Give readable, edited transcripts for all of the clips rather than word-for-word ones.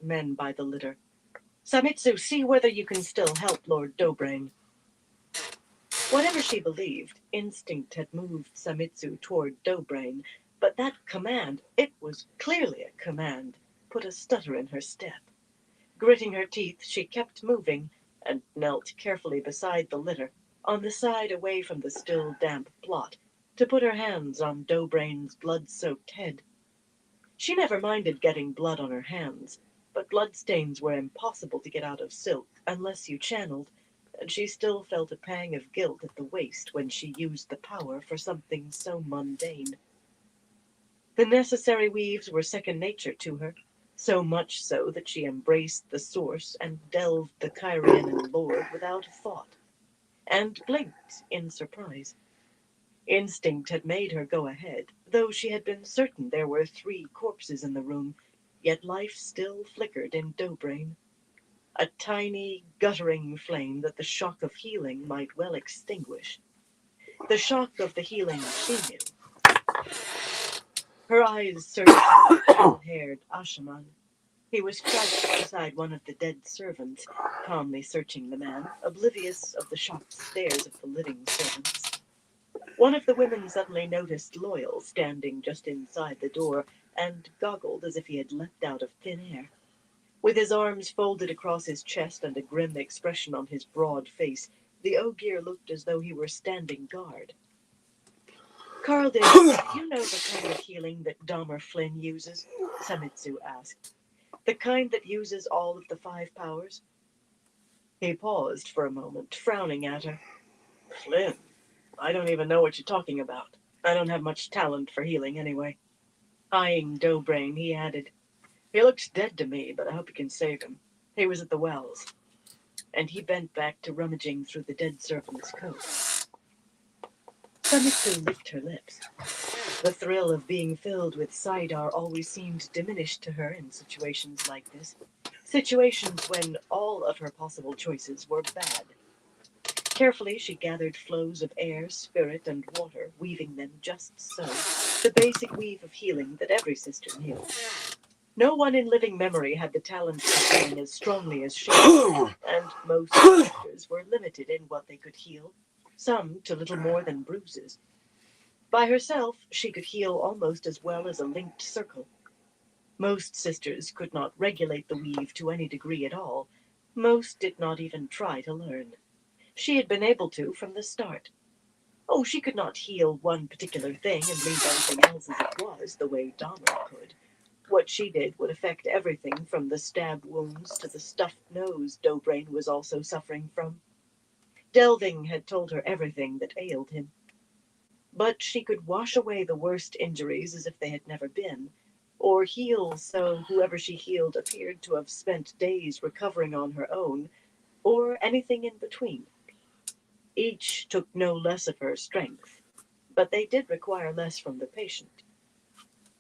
men by the litter. "Samitsu, see whether you can still help Lord Dobrain." Whatever she believed, instinct had moved Samitsu toward Dobrain, but that command, it was clearly a command, put a stutter in her step. Gritting her teeth, she kept moving and knelt carefully beside the litter, on the side away from the still damp plot, to put her hands on Dobrain's blood-soaked head. She never minded getting blood on her hands, but bloodstains were impossible to get out of silk unless you channeled, and she still felt a pang of guilt at the waist when she used the power for something so mundane. The necessary weaves were second nature to her, so much so that she embraced the source and delved the Kyrianan lord without a thought, and blinked in surprise. Instinct had made her go ahead, though she had been certain there were 3 corpses in the room, yet life still flickered in Dobrain. A tiny, guttering flame that the shock of healing might well extinguish. The shock of the healing she knew. Her eyes searched the pale-haired Ashaman. He was crouched beside one of the dead servants, calmly searching the man, oblivious of the shocked stares of the living servants. One of the women suddenly noticed Loyal standing just inside the door, and goggled as if he had leapt out of thin air. With his arms folded across his chest and a grim expression on his broad face, the Ogier looked as though he were standing guard. "Carlden, do you know the kind of healing that Dahmer Flynn uses?" Samitsu asked. "The kind that uses all of the 5 powers?" He paused for a moment, frowning at her. "Flynn? I don't even know what you're talking about. I don't have much talent for healing anyway." Eyeing Dobrain, he added, "He looks dead to me, but I hope you can save him. He was at the wells." And he bent back to rummaging through the dead servant's coat. Samitsu licked her lips. The thrill of being filled with Saidar always seemed diminished to her in situations like this. Situations when all of her possible choices were bad. Carefully, she gathered flows of air, spirit, and water, weaving them just so, the basic weave of healing that every sister knew. No one in living memory had the talent for healing as strongly as she, and most sisters were limited in what they could heal, some to little more than bruises. By herself, she could heal almost as well as a linked circle. Most sisters could not regulate the weave to any degree at all. Most did not even try to learn. She had been able to from the start. Oh, she could not heal one particular thing and leave everything else as it was, the way Dahmer could. What she did would affect everything from the stab wounds to the stuffed nose Dobrain was also suffering from. Delving had told her everything that ailed him. But she could wash away the worst injuries as if they had never been, or heal so whoever she healed appeared to have spent days recovering on her own, or anything in between. Each took no less of her strength, but they did require less from the patient.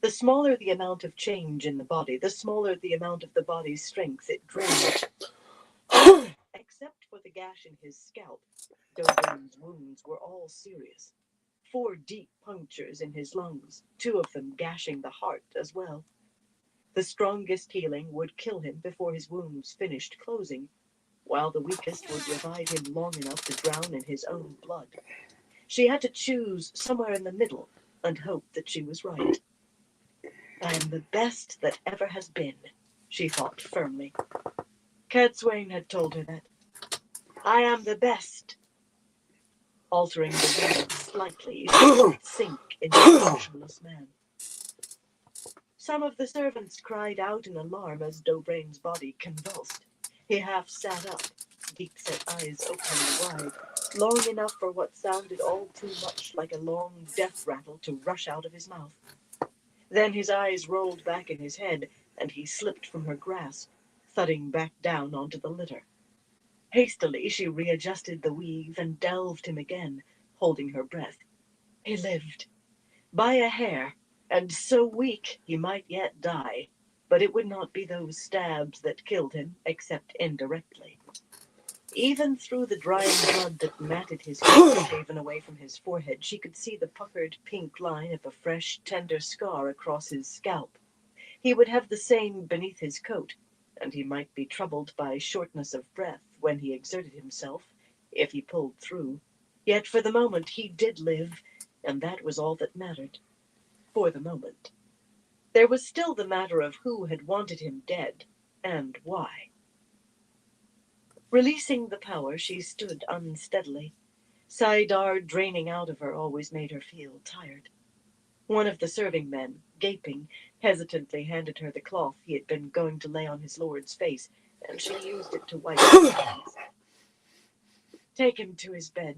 The smaller the amount of change in the body, the smaller the amount of the body's strength it drained. Except for the gash in his scalp, Dobrain's wounds were all serious. 4 deep punctures in his lungs, 2 of them gashing the heart as well. The strongest healing would kill him before his wounds finished closing, while the weakest would revive him long enough to drown in his own blood. She had to choose somewhere in the middle and hope that she was right. "I am the best that ever has been," she thought firmly. Cadswain had told her that. "I am the best." Altering the weed slightly, she would sink into a motionless man. Some of the servants cried out in alarm as Dobrain's body convulsed. He half sat up, deep-set eyes opening wide, long enough for what sounded all too much like a long death rattle to rush out of his mouth. Then his eyes rolled back in his head, and he slipped from her grasp, thudding back down onto the litter. Hastily, she readjusted the weave and delved him again, holding her breath. He lived. By a hair, and so weak he might yet die, but it would not be those stabs that killed him, except indirectly. Even through the drying blood that matted his coat shaven away from his forehead, she could see the puckered pink line of a fresh, tender scar across his scalp. He would have the same beneath his coat, and he might be troubled by shortness of breath when he exerted himself, if he pulled through. Yet for the moment he did live, and that was all that mattered. For the moment. There was still the matter of who had wanted him dead, and why. Releasing the power, she stood unsteadily. Saidar draining out of her always made her feel tired. One of the serving men, gaping, hesitantly handed her the cloth he had been going to lay on his lord's face, and she used it to wipe her hands. "Take him to his bed,"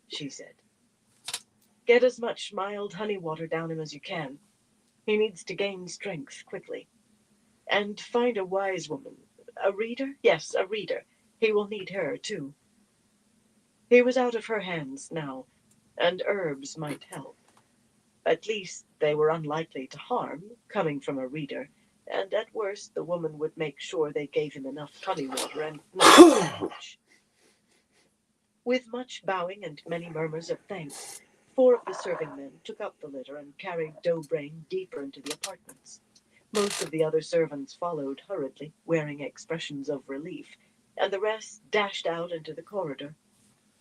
she said. "Get as much mild honey water down him as you can. He needs to gain strength quickly. And find a wise woman. A reader? Yes, a reader. He will need her, too." He was out of her hands now, and herbs might help. At least they were unlikely to harm, coming from a reader, and at worst the woman would make sure they gave him enough honey water and not much. With much bowing and many murmurs of thanks, 4 of the serving men took up the litter and carried Dobrain deeper into the apartments. Most of the other servants followed hurriedly, wearing expressions of relief, and the rest dashed out into the corridor.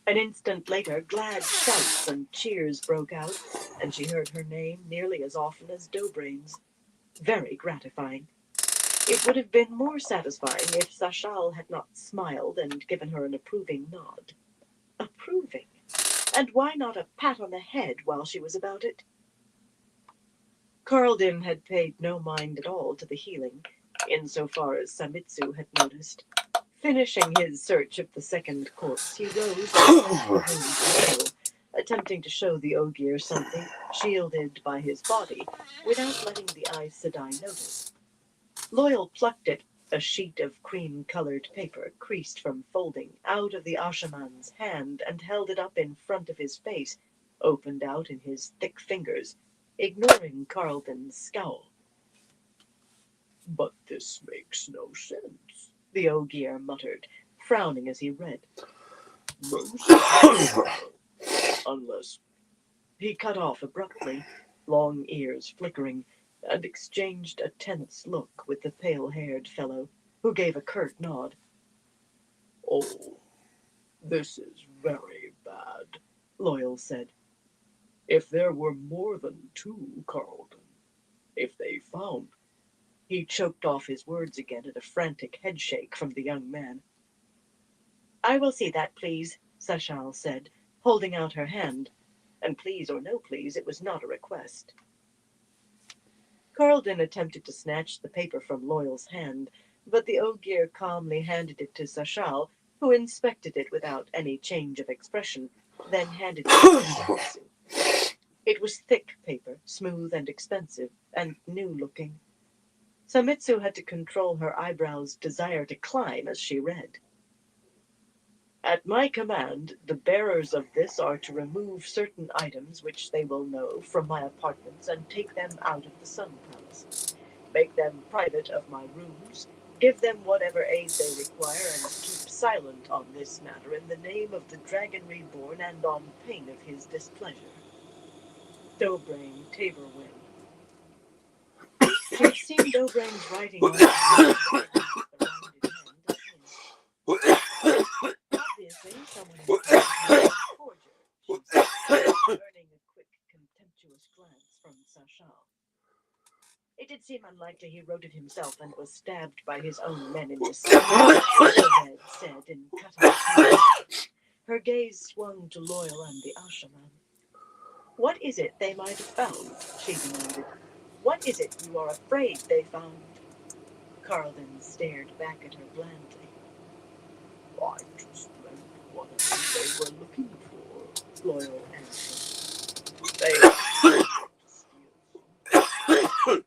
An instant later, glad shouts and cheers broke out, and she heard her name nearly as often as Dobrain's. Very gratifying. It would have been more satisfying if Sashal had not smiled and given her an approving nod. Approving? And why not a pat on the head while she was about it? Carlden had paid no mind at all to the healing, insofar as Samitsu had noticed. Finishing his search of the second corpse, he rose and attempting to show the Ogier something shielded by his body, without letting the Aes Sedai notice. Loyal plucked it, a sheet of cream-colored paper, creased from folding, out of the Ashaman's hand, and held it up in front of his face, opened out in his thick fingers, ignoring Carlden's scowl. "But this makes no sense," the Ogier muttered, frowning as he read. "Unless—" He cut off abruptly, long ears flickering, and exchanged a tense look with the pale-haired fellow, who gave a curt nod. "Oh, this is very bad," Loyal said. "If there were more than 2, Carlden, if they found—" He choked off his words again at a frantic headshake from the young man. "I will see that, please," Sashal said, holding out her hand. And please or no please, it was not a request. Carlden attempted to snatch the paper from Loyal's hand, but the Ogier calmly handed it to Sashal, who inspected it without any change of expression, then handed it to Samitsu. It was thick paper, smooth and expensive, and new-looking. Samitsu had to control her eyebrows' desire to climb as she read. "At my command, the bearers of this are to remove certain items which they will know from my apartments and take them out of the Sun Palace. Make them private of my rooms, give them whatever aid they require, and keep silent on this matter in the name of the Dragon Reborn and on pain of his displeasure. Dobrain Taborwin." She'd seen Dobrain's writing on the rounded hand of him. Obviously, someone is a forger, she said, earning a quick, contemptuous glance from Sashal. "It did seem unlikely he wrote it himself and was stabbed by his own men in the stomach," Red said in cutting tones. Her gaze swung to Loyal and the Ashaman. "What is it they might have found?" she demanded. "What is it you are afraid they found?" Carlden stared back at her blandly. "I just meant whatever they were looking for," Loyal answered. "They were to steal something."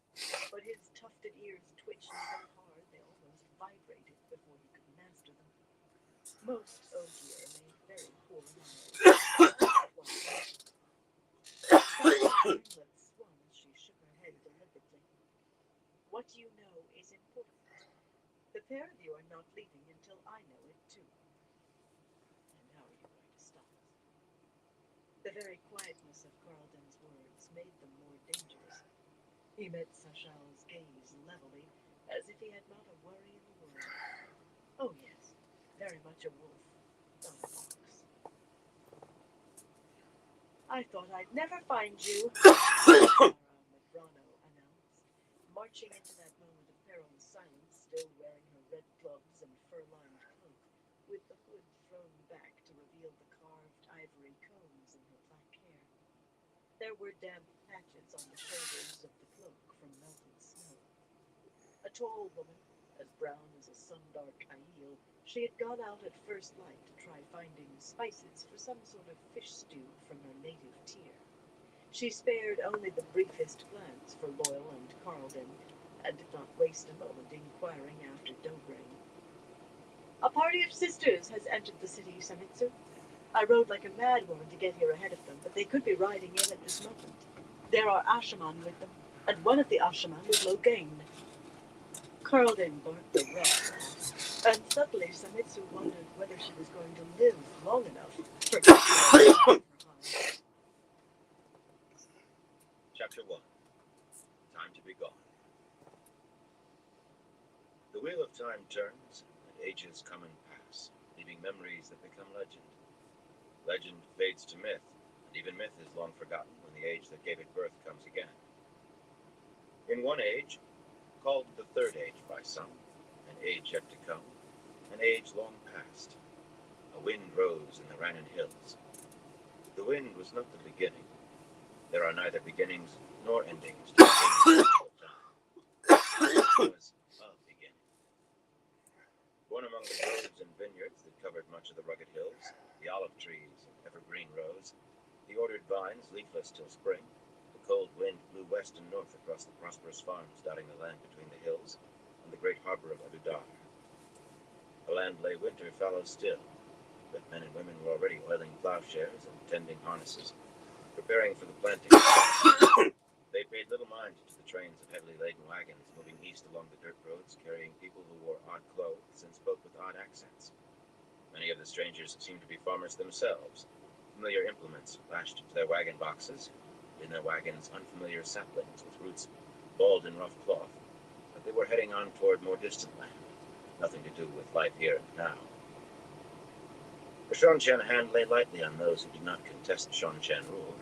But his tufted ears twitched so hard they almost vibrated before he could master them. Most Ogier made very poor manners. Lips swung as she shook her head deliberately. "What you know is important. The pair of you are not leaving until I know it too. And how are you going to stop us?" The very quietness of Carlden's words made them more dangerous. He met Sashal's gaze levelly, as if he had not a worry in the world. Oh yes, very much a wolf, not a fox. I thought I'd never find you, Sarah Medrano announced, marching into that moment of perilous silence, still wearing her red gloves and fur-lined cloak, with the hood thrown back to reveal the carved ivory combs in her black hair. There were damp patches on the shoulders of the cloak from melted snow. A tall woman, as brown as a sun-dark Aiel, she had gone out at first light to try finding spices for some sort of fish stew from her native tier. She spared only the briefest glance for Loyal and Carlden, and did not waste a moment inquiring after Dograin. A party of sisters has entered the city, Samitsu. I rode like a mad woman to get here ahead of them, but they could be riding in at this moment. There are Ashaman with them, and one of the Ashaman is Logain. Carlden barked a rough laugh, and suddenly Samitsu wondered whether she was going to live long enough for her hide. Chapter 1. Time to be gone. The wheel of time turns, and ages come and pass, leaving memories that become legend. Legend fades to myth, and even myth is long forgotten when the age that gave it birth comes again. In one age, called the Third Age by some, an age yet to come, an age long past, a wind rose in the Rannon Hills. The wind was not the beginning. There are neither beginnings nor endings to the time. It was a beginning. Born among the groves and vineyards that covered much of the rugged hills, the olive trees and evergreen rose, the ordered vines leafless till spring, the cold wind blew west and north across the prosperous farms dotting the land between the hills and the great harbor of Adudar. The land lay winter fallow still, but men and women were already oiling plowshares and tending harnesses, preparing for the planting. They paid little mind to the trains of heavily laden wagons moving east along the dirt roads, carrying people who wore odd clothes and spoke with odd accents. Many of the strangers seemed to be farmers themselves, familiar implements lashed to their wagon boxes, in their wagons unfamiliar saplings with roots balled in rough cloth, but they were heading on toward more distant land, nothing to do with life here and now. The Shonchan hand lay lightly on those who did not contest Shonchan rule.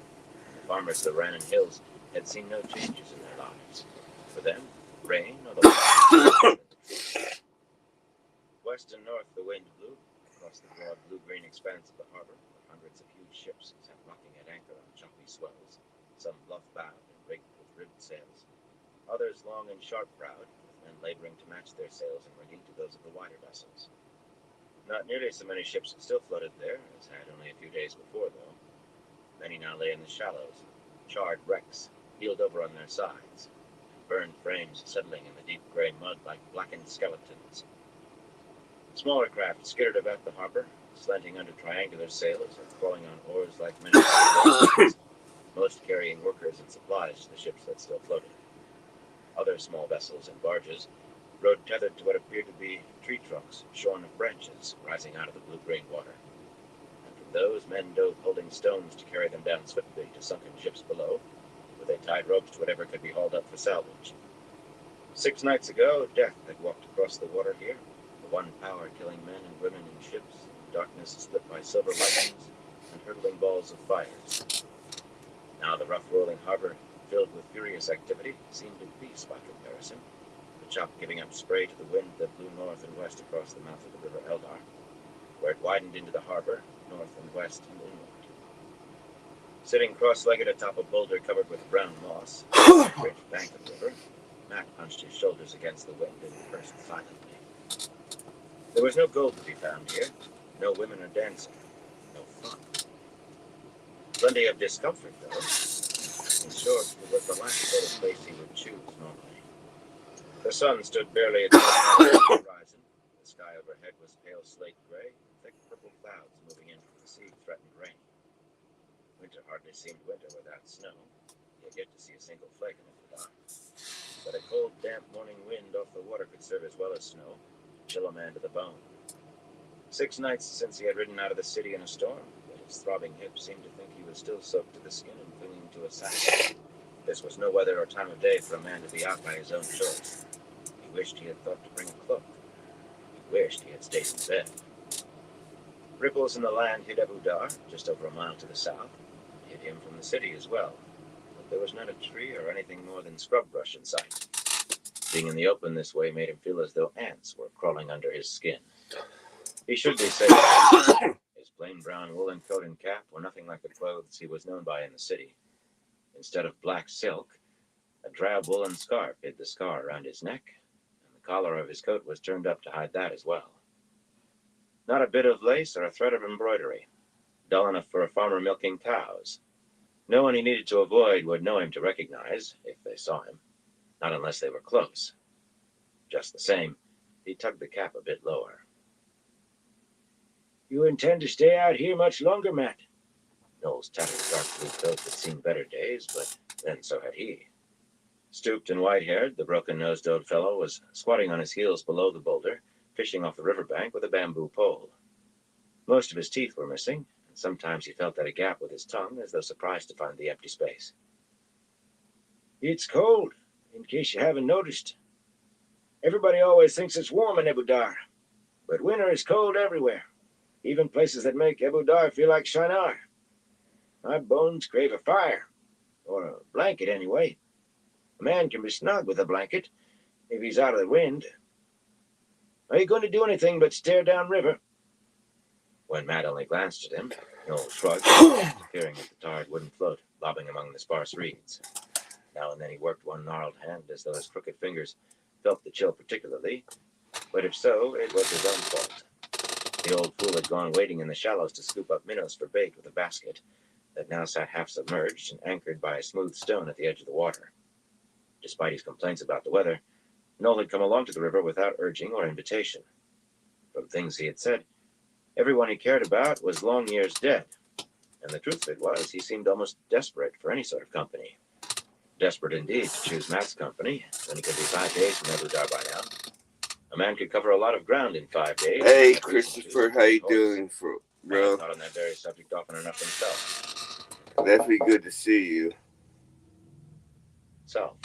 The farmers of the Rannon Hills had seen no changes in their lives. For them, rain or the wind. West and north the wind blew, across the broad blue-green expanse of the harbor, where hundreds of huge ships sat rocking at anchor on choppy swells, some bluff-bowed and rigged with ribbed sails, others long and sharp-browed, with men laboring to match their sails and rigging to those of the wider vessels. Not nearly so many ships still floated there as had only a few days before, though. Many now lay in the shallows, charred wrecks, heeled over on their sides, and burned frames settling in the deep gray mud like blackened skeletons. Smaller craft skittered about the harbor, slanting under triangular sails or crawling on oars like many boats, most carrying workers and supplies to the ships that still floated. Other small vessels and barges rode tethered to what appeared to be tree trunks shorn of branches rising out of the blue-green water. And from those, men dove holding stones to carry them down swiftly to sunken ships below, where they tied ropes to whatever could be hauled up for salvage. 6 nights ago, death had walked across the water here, the one power killing men and women in ships, darkness split by silver lightnings and hurtling balls of fires. Now the rough rolling harbor, filled with furious activity, seemed at peace by comparison, the chop giving up spray to the wind that blew north and west across the mouth of the river Eldar, where it widened into the harbor, north and west and inland. Sitting cross-legged atop a boulder covered with brown moss, on the great bank of the river, Matt hunched his shoulders against the wind and cursed silently. There was no gold to be found here, no women or dancing, no fun. Plenty of discomfort, though. In short, it was the last sort of place he would choose normally. The sun stood barely at the horizon. The sky overhead was pale slate gray, and thick purple clouds moving in from the sea threatened rain. Winter hardly seemed winter without snow. He had yet to see a single flake in the dark. But a cold, damp morning wind off the water could serve as well as snow, chill a man to the bone. 6 nights since he had ridden out of the city in a storm, but his throbbing hips seemed to think he was still soaked to the skin and clinging to a saddle. This was no weather or time of day for a man to be out by his own choice. He He wished he had thought to bring a cloak. He wished he had stayed in bed. Ripples in the land hid Abu Dar, just over a mile to the south, and hid him from the city as well. But there was not a tree or anything more than scrub brush in sight. Being in the open this way made him feel as though ants were crawling under his skin. He should be safe. His plain brown woolen coat and cap were nothing like the clothes he was known by in the city. Instead of black silk, a drab woolen scarf hid the scar around his neck, and the collar of his coat was turned up to hide that as well. Not a bit of lace or a thread of embroidery, dull enough for a farmer milking cows. No one he needed to avoid would know him to recognize, if they saw him, not unless they were close. Just the same, he tugged the cap a bit lower. "You intend to stay out here much longer, Matt?" Noel's tattered dark blue coat had seen better days, but then so had he. Stooped and white-haired, the broken-nosed old fellow was squatting on his heels below the boulder, fishing off the riverbank with a bamboo pole. Most of his teeth were missing, and sometimes he felt at a gap with his tongue, as though surprised to find the empty space. "It's cold, in case you haven't noticed. Everybody always thinks it's warm in Abu Dar, but winter is cold everywhere, even places that make Abu Dar feel like Shinar. My bones crave a fire, or a blanket anyway. A man can be snug with a blanket if he's out of the wind. Are you going to do anything but stare down river?" When Matt only glanced at him, Noel shrugged, peering at the tarred wooden float bobbing among the sparse reeds. Now and then he worked one gnarled hand as though his crooked fingers felt the chill particularly, but if so, it was his own fault. The old fool had gone wading in the shallows to scoop up minnows for bait with a basket that now sat half submerged and anchored by a smooth stone at the edge of the water. Despite his complaints about the weather, Noel had come along to the river without urging or invitation. From things he had said, everyone he cared about was long years dead, and the truth of it was he seemed almost desperate for any sort of company. Desperate indeed to choose Matt's company, when he could be 5 days from Abu Dar by now. A man could cover a lot of ground in 5 days. Hey, Christopher, how you doing, Matt bro? thought on that very subject often enough himself. Definitely good to see you. So,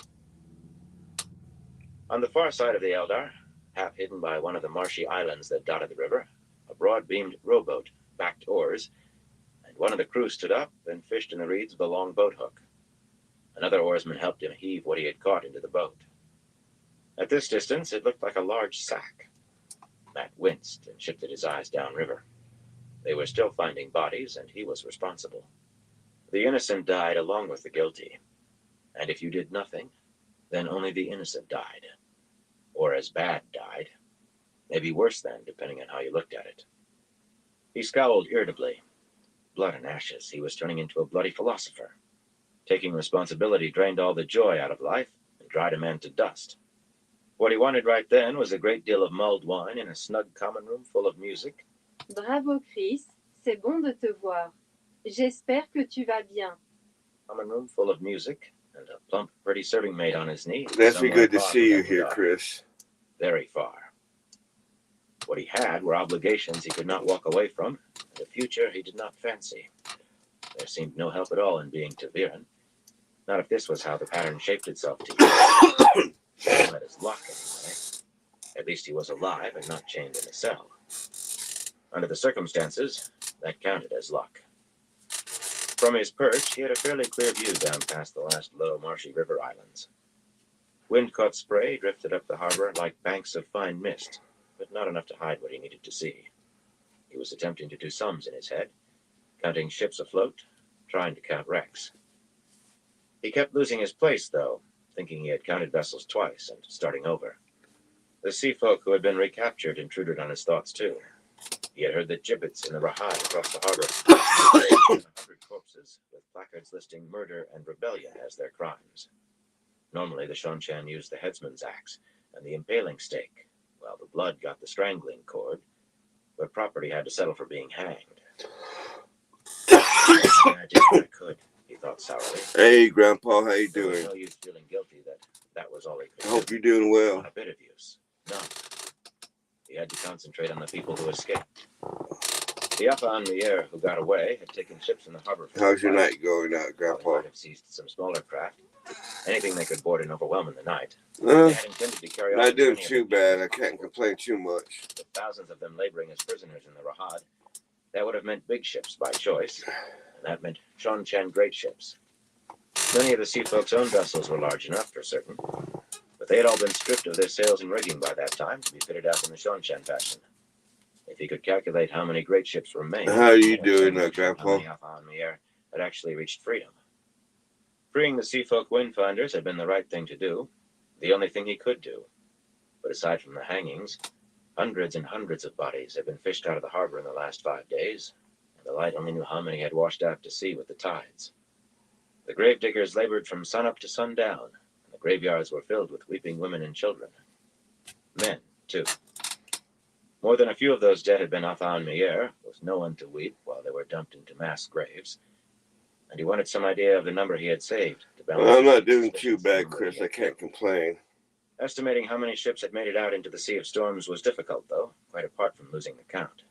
on the far side of the Eldar, half hidden by one of the marshy islands that dotted the river, a broad-beamed rowboat backed oars, and one of the crew stood up and fished in the reeds with a long boat hook. Another oarsman helped him heave what he had caught into the boat. At this distance, it looked like a large sack. Matt winced and shifted his eyes downriver. They were still finding bodies, and he was responsible. The innocent died along with the guilty. And if you did nothing, then only the innocent died. Or as bad died. Maybe worse than, depending on how you looked at it. He scowled irritably. Blood and ashes, he was turning into a bloody philosopher. Taking responsibility drained all the joy out of life and dried a man to dust. What he wanted right then was a great deal of mulled wine in a snug common room full of music. Bravo Chris, c'est bon de te voir. J'espère que tu vas bien. Common room full of music and a plump, pretty serving maid on his knee. Definitely good to far see from you here, Abu Dar. Chris. Very far. What he had were obligations he could not walk away from, and a future he did not fancy. There seemed no help at all in being Taviran. Not if this was how the pattern shaped itself to you. That is luck, anyway. At least he was alive and not chained in a cell. Under the circumstances, that counted as luck. From his perch, he had a fairly clear view down past the last low, marshy river islands. Wind-caught spray drifted up the harbor like banks of fine mist, but not enough to hide what he needed to see. He was attempting to do sums in his head, counting ships afloat, trying to count wrecks. He kept losing his place, though, thinking he had counted vessels twice and starting over. The sea folk who had been recaptured intruded on his thoughts, too. He had heard that gibbets in the Rahai across the harbor 100 corpses, with placards listing murder and rebellion as their crimes. Normally, the Shonchan used the headsman's axe and the impaling stake, while the blood got the strangling cord, but property had to settle for being hanged. I did what I could, he thought sourly. Hey, Grandpa, how you There was doing? no use feeling guilty that was all he could I hope do. you're doing well. Not a bit of use. None. He had to concentrate on the people who escaped. The Afan-Mier who got away had taken ships in the harbor for How's your a while. night going out, While he Grandpa? might have seized some smaller craft, anything they could board and overwhelm in the night. They had intended to carry off Not as doing many of too their people bad. I as can't possible. complain too much. With thousands of them laboring as prisoners in the Rahad, that would have meant big ships by choice, and that meant Shonchan great ships. Many of the sea folks' own vessels were large enough, for certain, but they had all been stripped of their sails and rigging by that time to be fitted out in the Shonchan fashion. If he could calculate how many great ships remained, How are you he had doing, some notion of Grandpa? how many Afan had actually reached freedom. Freeing the Seafolk Windfinders had been the right thing to do, the only thing he could do. But aside from the hangings, hundreds and hundreds of bodies had been fished out of the harbor in the last 5 days, and the light only knew how many had washed out to sea with the tides. The gravediggers labored from sunup to sundown, and the graveyards were filled with weeping women and children. Men, too. More than a few of those dead had been Afan Mier, with no one to weep while they were dumped into mass graves, and he wanted some idea of the number he had saved to balance. Well, I'm his not doing too suspicions of the bad, number Chris. he I had can't killed. complain. Estimating how many ships had made it out into the Sea of Storms was difficult, though, quite apart from losing the count.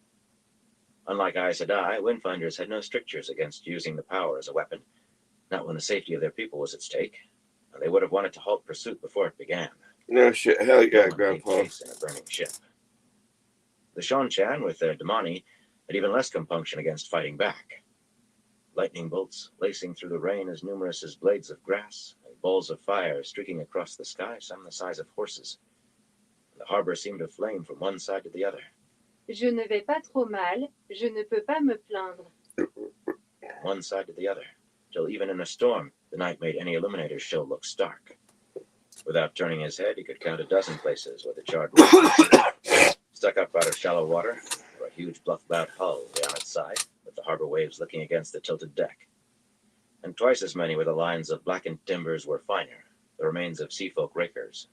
Unlike Aes Sedai, Windfinders had no strictures against using the power as a weapon, not when the safety of their people was at stake, and they would have wanted to halt pursuit before it began. No shit. Hell No yeah, one gave Grandpa. chase in a burning ship. The Shonchan, with their Damani, had even less compunction against fighting back. Lightning bolts lacing through the rain as numerous as blades of grass, and balls of fire streaking across the sky, some the size of horses. The harbor seemed to flame from one side to the other. Je ne vais pas trop mal, je ne peux pas me plaindre. One side to the other, till even in a storm, the night made any illuminator's show look stark. Without turning his head, he could count a dozen places where the charred rocks stuck up out of shallow water, or a huge bluff-bowed hull lay on its side, with the harbor waves licking against the tilted deck. And twice as many where the lines of blackened timbers were finer, the remains of seafolk rakers.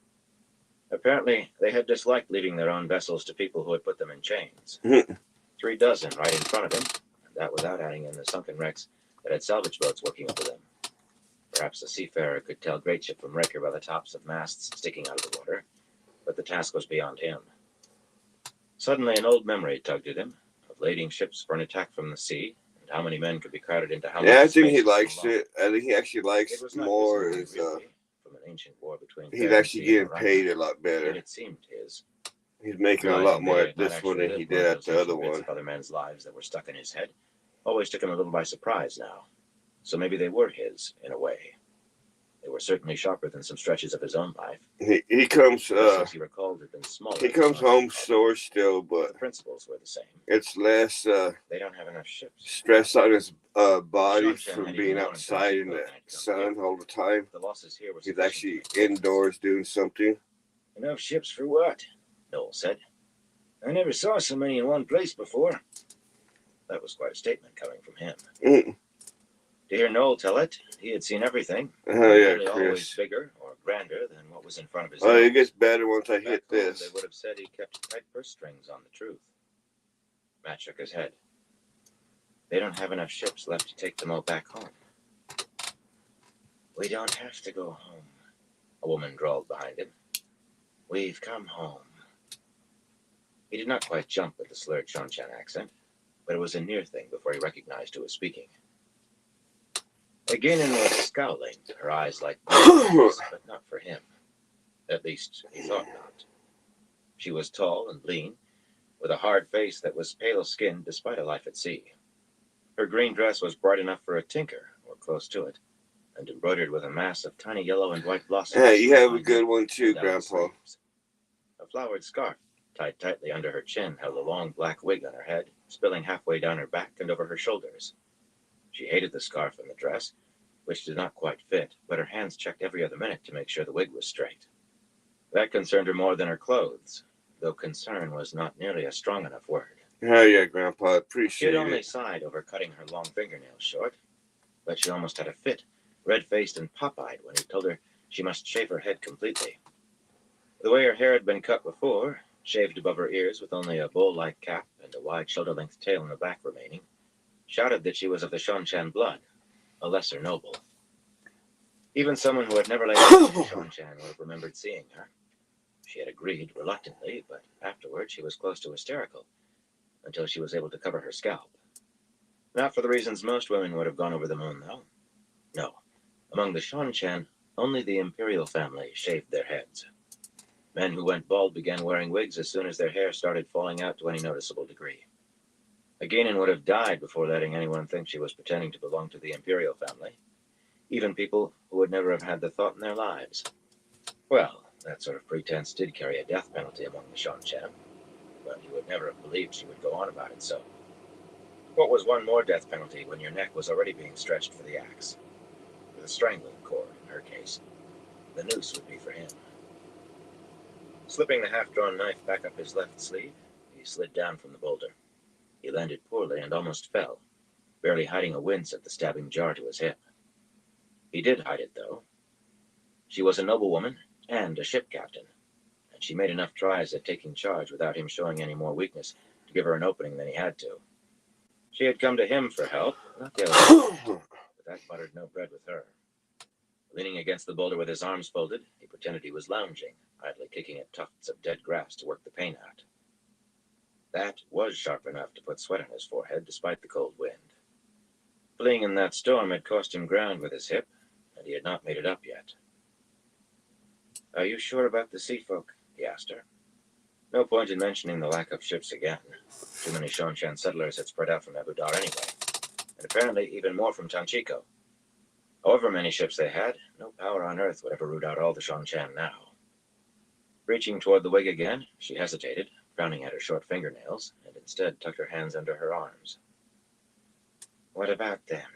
Apparently, they had disliked leaving their own vessels to people who had put them in chains. 3 dozen right in front of him, and that without adding in the sunken wrecks that had salvage boats working over them. Perhaps a seafarer could tell great ship from wrecker by the tops of masts sticking out of the water, but the task was beyond him. Suddenly an old memory tugged at him, of lading ships for an attack from the sea, and how many men could be crowded into how much Yeah, I think he space likes so long. it. I think he actually likes It was not more his is really, from an ancient war between he's fair and actually sea getting and paid Orion, a lot yet better. it seemed his. He's making a Realizing lot more they at had not this one actually than he lived one did of at those the other ancient bits one. of other men's lives that were stuck in his head always took him a little by surprise now. So maybe they were his, in a way. They were certainly sharper than some stretches of his own life. He comes Vessels he recalled had been smaller. he comes than most home of them, sore still, but but the principles were the same. it's less They don't have enough ships. stress on his body Shonchan from had being even more than outside in people the had come sun here. all the time. The losses here were He's sufficient actually to make difference. indoors doing something. Enough ships for what? Noel said. I never saw so many in one place before. That was quite a statement coming from him. Mm. To hear Noel tell it, he had seen everything. Oh Nearly yeah, always Chris. bigger or grander than what was in front of his Oh, nose. it gets better once I Back hit home, this. They would have said he kept tight purse strings on the truth. Matt shook his head. They don't have enough ships left to take them all back home. We don't have to go home, a woman drawled behind him. We've come home. He did not quite jump at the slurred Shonchan accent, but it was a near thing before he recognized who was speaking. Again was scowling, her eyes like blazes, but not for him. At least, he thought not. She was tall and lean, with a hard face that was pale-skinned despite a life at sea. Her green dress was bright enough for a tinker, or close to it, and embroidered with a mass of tiny yellow and white blossoms. Hey, you have a on good neck one and too, down the Grandpa. sleeves. A flowered scarf, tied tightly under her chin, held a long black wig on her head, spilling halfway down her back and over her shoulders. She hated the scarf and the dress, which did not quite fit, but her hands checked every other minute to make sure the wig was straight. That concerned her more than her clothes, though concern was not nearly a strong enough word. Hell yeah, Grandpa. I She appreciate had only it. sighed over cutting her long fingernails short, but she almost had a fit, red-faced and pop-eyed when he told her she must shave her head completely. The way her hair had been cut before, shaved above her ears with only a bowl-like cap and a wide shoulder-length tail in the back remaining, shouted that she was of the Shonchan blood, a lesser noble. Even someone who had never laid eyes on Shonchan would have remembered seeing her. She had agreed, reluctantly, but afterward she was close to hysterical, until she was able to cover her scalp. Not for the reasons most women would have gone over the moon, though. No. Among the Shonchan, Only the imperial family shaved their heads. Men who went bald began wearing wigs as soon as their hair started falling out to any noticeable degree. Aginin would have died before letting anyone think she was pretending to belong to the imperial family, even people who would never have had the thought in their lives. Well, that sort of pretense did carry a death penalty among the Shanshan, but you would never have believed she would go on about it so. What was one more death penalty when your neck was already being stretched for the axe? With a strangling cord, in her case. The noose would be for him. Slipping the half-drawn knife back up his left sleeve, he slid down from the boulder. He landed poorly and almost fell, barely hiding a wince at the stabbing jar to his hip. He did hide it, though. She was a noblewoman and a ship captain, and she made enough tries at taking charge without him showing any more weakness to give her an opening than he had to. She had come to him for help, not the other, but that buttered no bread with her. Leaning against the boulder with his arms folded, he pretended he was lounging, idly kicking at tufts of dead grass to work the pain out. That was sharp enough to put sweat on his forehead, despite the cold wind. Fleeing in that storm had cost him ground with his hip, and he had not made it up yet. "Are you sure about the sea folk?" he asked her. No point in mentioning the lack of ships again. Too many Shanshan settlers had spread out from Ebudar anyway, and apparently even more from Tanchico. However many ships they had, no power on earth would ever root out all the Shanshan now. Reaching toward the wig again, she hesitated, frowning at her short fingernails, and instead tucked her hands under her arms. "What about them?"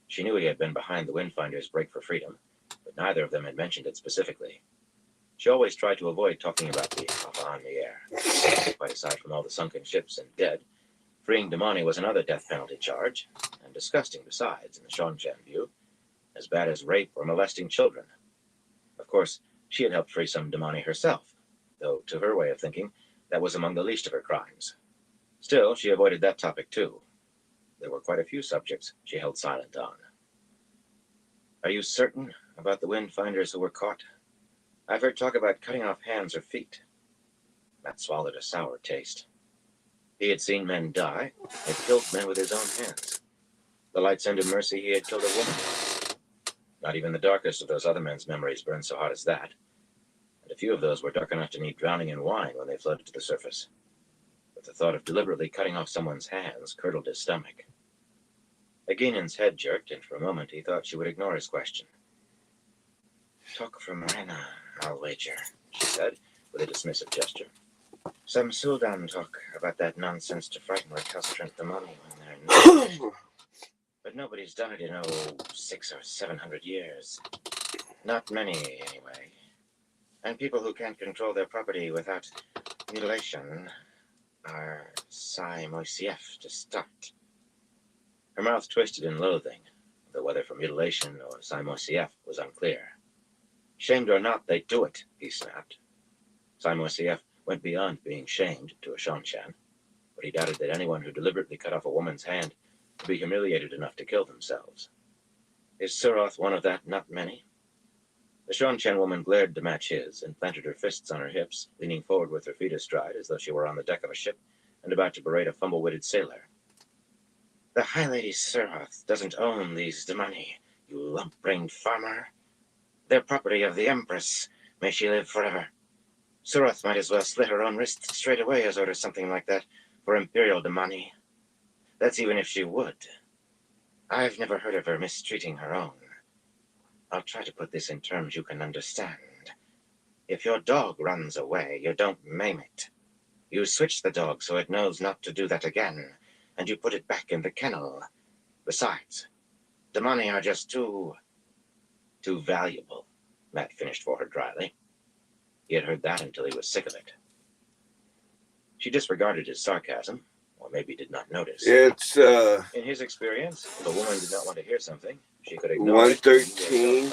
She knew he had been behind the Windfinder's break for freedom, but neither of them had mentioned it specifically. She always tried to avoid talking about the avant-the-air. Quite aside from all the sunken ships and dead, freeing Damani was another death penalty charge, and disgusting besides, in the Shanshan view, as bad as rape or molesting children. Of course, she had helped free some Damani herself, though to her way of thinking, that was among the least of her crimes. Still, she avoided that topic too. There were quite a few subjects she held silent on. "Are you certain about the Windfinders who were caught? I've heard talk about cutting off hands or feet." Matt swallowed a sour taste. He had seen men die, had killed men with his own hands. The lights ended mercy he had killed a woman. Not even the darkest of those other men's memories burned so hot as that, and a few of those were dark enough to need drowning in wine when they floated to the surface. But the thought of deliberately cutting off someone's hands curdled his stomach. Aginen's head jerked, and for a moment he thought she would ignore his question. "Talk from Rena, I'll wager," she said, with a dismissive gesture. "Some Suldan talk about that nonsense to frighten recalcitrant Damani when they're not. But nobody's done it in, 600 or 700 years. Not many, anyway. And people who can't control their property without mutilation are Sai Moisief to start." Her mouth twisted in loathing, though whether for mutilation or Sai Moisief was unclear. "Shamed or not, they do it," he snapped. Sai Moisief went beyond being shamed to a Shanshan, but he doubted that anyone who deliberately cut off a woman's hand would be humiliated enough to kill themselves. Is Suroth one of that not many? The Shanshan woman glared to match his and planted her fists on her hips, leaning forward with her feet astride as though she were on the deck of a ship and about to berate a fumble-witted sailor. "The High Lady Suroth doesn't own these Damani, you lump-brained farmer. They're property of the Empress. May she live forever. Suroth might as well slit her own wrists straight away as order something like that for Imperial Damani. That's even if she would. I've never heard of her mistreating her own. I'll try to put this in terms you can understand. If your dog runs away, you don't maim it. You switch the dog so it knows not to do that again, and you put it back in the kennel. Besides, Damani are just too valuable," Matt finished for her dryly. He had heard that until he was sick of it. She disregarded his sarcasm, or maybe did not notice. It's In his experience, if a woman did not want to hear something, she could ignore it. 1:13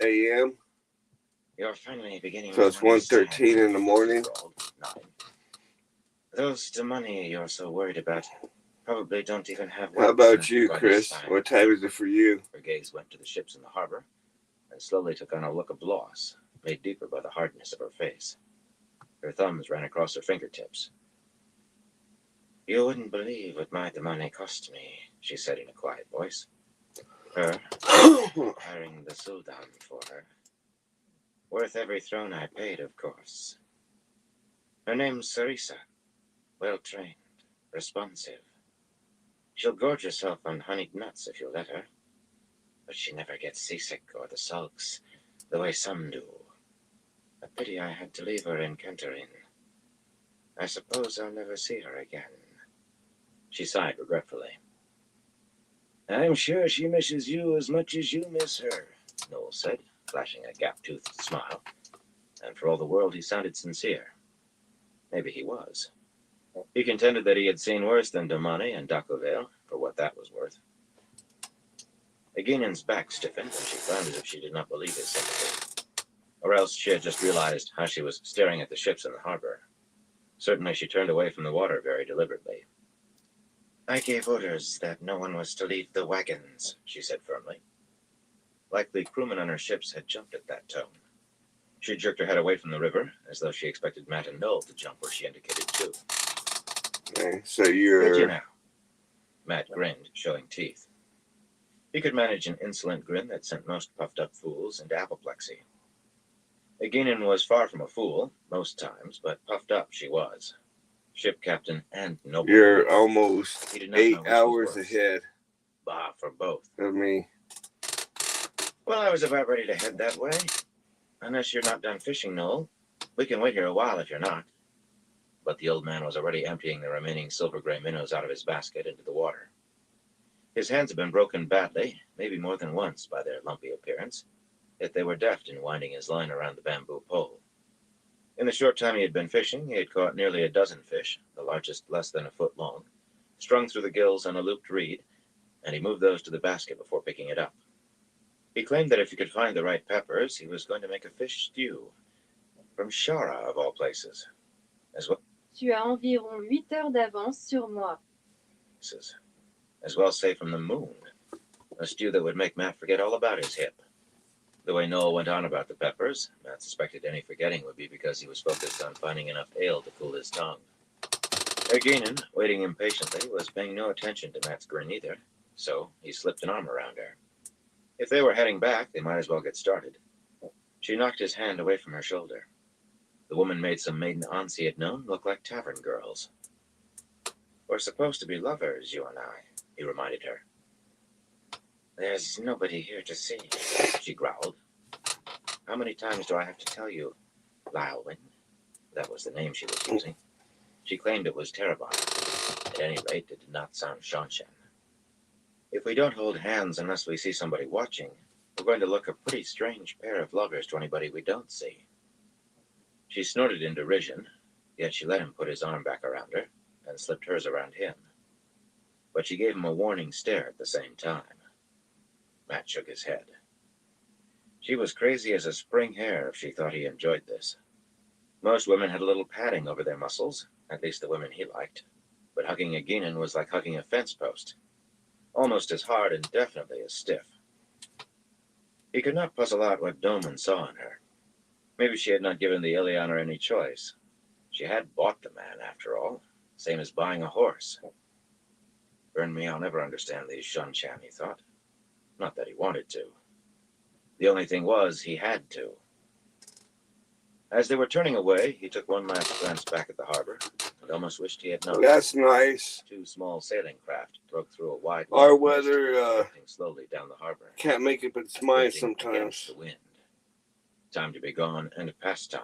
a.m. "You're finally beginning So it's to understand," 1:13 in the morning. nodding. "Those Damani you're so worried about probably don't even have How words about to you, describe Chris? this time." What time is it for you? Her gaze went to the ships in the harbor, and slowly took on a look of loss, made deeper by the hardness of her face. Her thumbs ran across her fingertips. "You wouldn't believe what my Damani cost me," she said in a quiet voice. Her, hiring the Sultan for her. Worth every throne I paid, of course. Her name's Sarisa. Well-trained, responsive. She'll gorge herself on honeyed nuts if you let her. But she never gets seasick or the sulks, the way some do. A pity I had to leave her in Cantarin. I suppose I'll never see her again. She sighed regretfully. I'm sure she misses you as much as you miss her, Noel said, flashing a gap-toothed smile. And for all the world, he sounded sincere. Maybe he was. He contended that he had seen worse than Domani and Dakovale, for what that was worth. Eginen's back stiffened, and she frowned as if she did not believe his sympathy. Or else she had just realized how she was staring at the ships in the harbor. Certainly she turned away from the water very deliberately. I gave orders that no one was to leave the wagons, she said firmly. Likely crewmen on her ships had jumped at that tone. She jerked her head away from the river, as though she expected Matt and Noel to jump where she indicated too. Okay, so Did you you're now? Matt grinned, showing teeth. He could manage an insolent grin that sent most puffed-up fools into apoplexy. Eginen was far from a fool, most times, but puffed up she was. Ship captain and noble. you're almost He did not know 8 which was hours worse. ahead Bah, for both. of me. Well, I was about ready to head that way. Unless you're not done fishing, Noel. We can wait here a while if you're not. But the old man was already emptying the remaining silver-gray minnows out of his basket into the water. His hands had been broken badly, maybe more than once, by their lumpy appearance, yet they were deft in winding his line around the bamboo pole. In the short time he had been fishing, he had caught nearly a dozen fish, the largest less than a foot long, strung through the gills on a looped reed, and he moved those to the basket before picking it up. He claimed that if he could find the right peppers, he was going to make a fish stew. From Shara, of all places. As Tu as environ 8 heures d'avance sur moi. well say from the moon. A stew that would make Matt forget all about his hip. The way Noel went on about the peppers, Matt suspected any forgetting would be because he was focused on finding enough ale to cool his tongue. Eginen, waiting impatiently, was paying no attention to Matt's grin either, so he slipped an arm around her. If they were heading back, they might as well get started. She knocked his hand away from her shoulder. The woman made some maiden aunts he had known look like tavern girls. We're supposed to be lovers, you and I, he reminded her. There's nobody here to see, she growled. How many times do I have to tell you, Lylwyn? That was the name she was using. She claimed it was Terabon. At any rate, it did not sound Shanshan. If we don't hold hands unless we see somebody watching, we're going to look a pretty strange pair of lovers to anybody we don't see. She snorted in derision, yet she let him put his arm back around her and slipped hers around him. But she gave him a warning stare at the same time. Matt shook his head. She was crazy as a spring hare if she thought he enjoyed this. Most women had a little padding over their muscles, at least the women he liked, but hugging Eginen was like hugging a fence post. Almost as hard and definitely as stiff. He could not puzzle out what Doman saw in her. Maybe she had not given the Ilianer any choice. She had bought the man, after all, same as buying a horse. Burn me, I'll never understand these Shanshan, he thought. Not that he wanted to. The only thing was, he had to. As they were turning away, he took one last glance back at the harbor and almost wished he had known. That's nice. 2 small sailing craft broke through a wide Our line of mist, weather drifting slowly down the harbor. can't make up its mind Drifting against sometimes. the wind. Time to be gone and past time.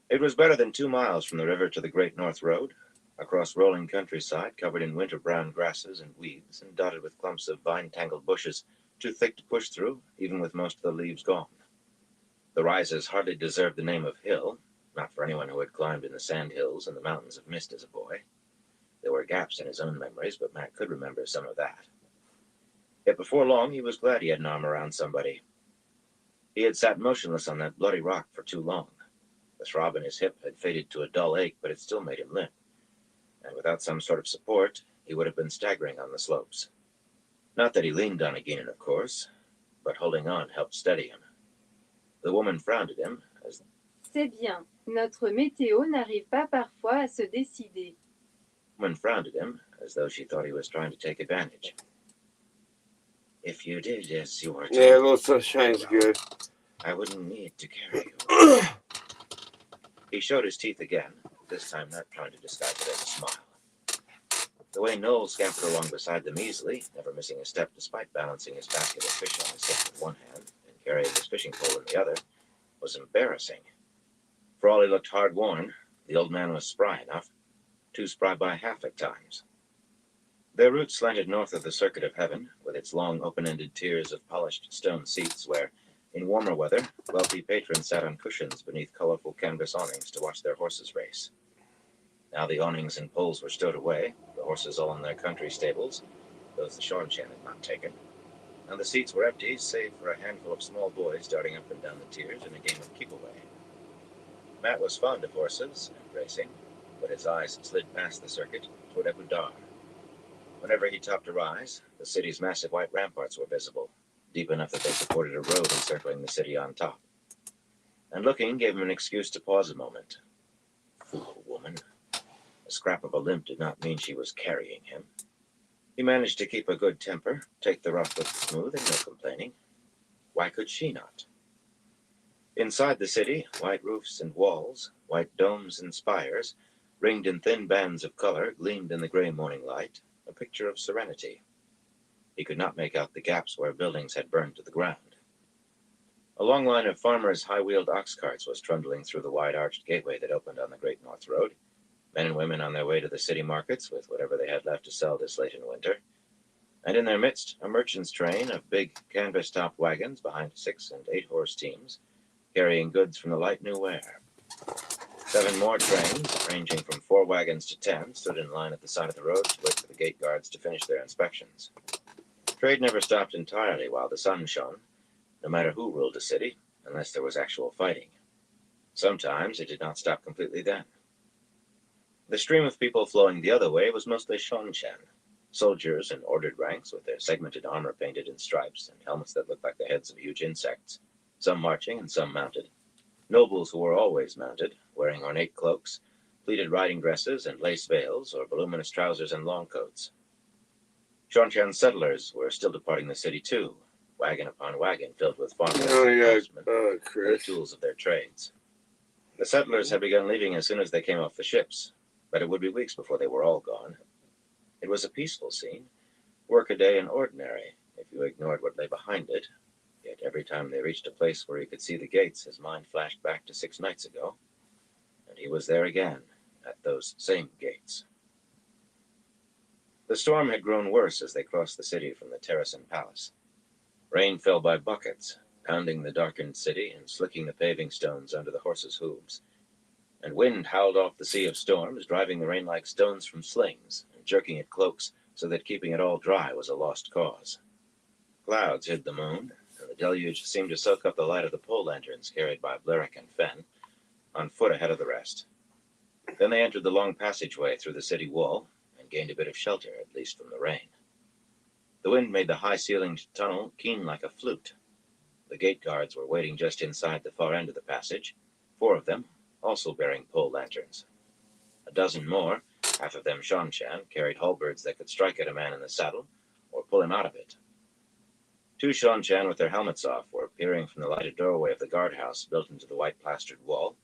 It was better than 2 miles from the river to the Great North Road, across rolling countryside covered in winter-brown grasses and weeds and dotted with clumps of vine-tangled bushes, too thick to push through, even with most of the leaves gone. The rises hardly deserved the name of hill, not for anyone who had climbed in the sand hills and the mountains of mist as a boy. There were gaps in his own memories, but Matt could remember some of that. Yet before long, he was glad he had an arm around somebody. He had sat motionless on that bloody rock for too long. The throb in his hip had faded to a dull ache, but it still made him limp. And without some sort of support, he would have been staggering on the slopes. Not that he leaned on Eginen, of course, but holding on helped steady him. The woman frowned at him as C'est bien. Notre météo n'arrive pas parfois à se décider. the woman frowned at him as though she thought he was trying to take advantage. If you did as you were Yeah, a told, little sunshine's good. I wouldn't need to carry you. He showed his teeth again, this time not trying to disguise it as a smile. The way Noel scampered along beside them easily, never missing a step despite balancing his basket of fish on his hip with one hand and carrying his fishing pole in the other, was embarrassing. For all he looked hard-worn, the old man was spry enough, too spry by half at times. Their route slanted north of the Circuit of Heaven, with its long open-ended tiers of polished stone seats where, in warmer weather, wealthy patrons sat on cushions beneath colorful canvas awnings to watch their horses race. Now the awnings and poles were stowed away, the horses all in their country stables, those the Seanchan had not taken, and the seats were empty save for a handful of small boys darting up and down the tiers in a game of keep-away. Matt was fond of horses and racing, but his eyes slid past the circuit toward Abu Dar. Whenever he topped a rise, the city's massive white ramparts were visible, deep enough that they supported a road encircling the city on top. And looking gave him an excuse to pause a moment. Fool woman. A scrap of a limp did not mean she was carrying him. He managed to keep a good temper, take the rough with the smooth, and no complaining. Why could she not? Inside the city, white roofs and walls, white domes and spires, ringed in thin bands of color, gleamed in the gray morning light, a picture of serenity. He could not make out the gaps where buildings had burned to the ground. A long line of farmers' high-wheeled ox carts was trundling through the wide-arched gateway that opened on the Great North Road, men and women on their way to the city markets with whatever they had left to sell this late in winter, and in their midst a merchant's train of big canvas-topped wagons behind 6- and 8-horse teams, carrying goods from the light new ware. 7 more trains, ranging from 4 wagons to 10, stood in line at the side of the road to wait for the gate guards to finish their inspections. Trade never stopped entirely while the sun shone, no matter who ruled a city, unless there was actual fighting. Sometimes it did not stop completely then. The stream of people flowing the other way was mostly Seanchan, soldiers in ordered ranks with their segmented armor painted in stripes and helmets that looked like the heads of huge insects, some marching and some mounted. Nobles who were always mounted, wearing ornate cloaks, pleated riding dresses and lace veils, or voluminous trousers and long coats. Seanchan settlers were still departing the city too, wagon upon wagon filled with farmers and craftsmen and the Chris. tools of their trades. The settlers had begun leaving as soon as they came off the ships, but it would be weeks before they were all gone. It was a peaceful scene, workaday and ordinary, if you ignored what lay behind it. Yet every time they reached a place where he could see the gates, his mind flashed back to 6 nights ago, and he was there again, at those same gates. The storm had grown worse as they crossed the city from the terrace and palace. Rain fell by buckets, pounding the darkened city and slicking the paving stones under the horses' hooves. And wind howled off the sea of storms, driving the rain like stones from slings and jerking at cloaks so that keeping it all dry was a lost cause. Clouds hid the moon, and the deluge seemed to soak up the light of the pole lanterns carried by Blerick and Fenn, on foot ahead of the rest. Then they entered the long passageway through the city wall and gained a bit of shelter, at least from the rain. The wind made the high-ceilinged tunnel keen like a flute. The gate guards were waiting just inside the far end of the passage, 4 of them, also bearing pole lanterns. A dozen more, half of them Seanchan, carried halberds that could strike at a man in the saddle or pull him out of it. 2 Seanchan with their helmets off were peering from the lighted doorway of the guardhouse built into the white plastered wall,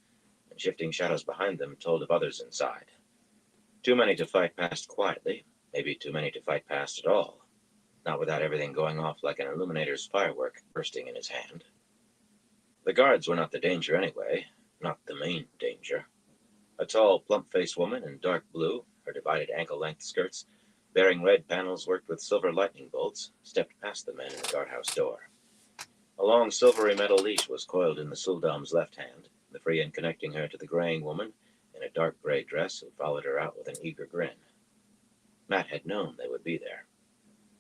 and shifting shadows behind them told of others inside. Too many to fight past quietly, maybe too many to fight past at all, not without everything going off like an illuminator's firework bursting in his hand. The guards were not the danger anyway, not the main danger. A tall, plump-faced woman in dark blue, her divided ankle-length skirts bearing red panels worked with silver lightning bolts, stepped past the men in the guardhouse door. A long silvery metal leash was coiled in the Sul'dam's left hand, the free end connecting her to the graying woman in a dark gray dress who followed her out with an eager grin. Matt had known they would be there.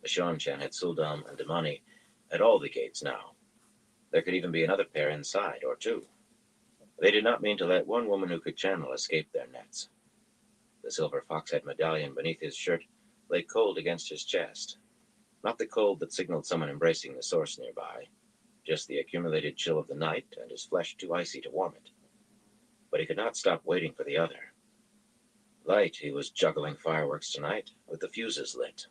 The Seanchan had Sul'dam and Damani at all the gates now. There could even be another pair inside, or 2. They did not mean to let one woman who could channel escape their nets. The silver fox-head medallion beneath his shirt lay cold against his chest. Not the cold that signaled someone embracing the source nearby, just the accumulated chill of the night and his flesh too icy to warm it. But he could not stop waiting for the other. Light, he was juggling fireworks tonight, with the fuses lit.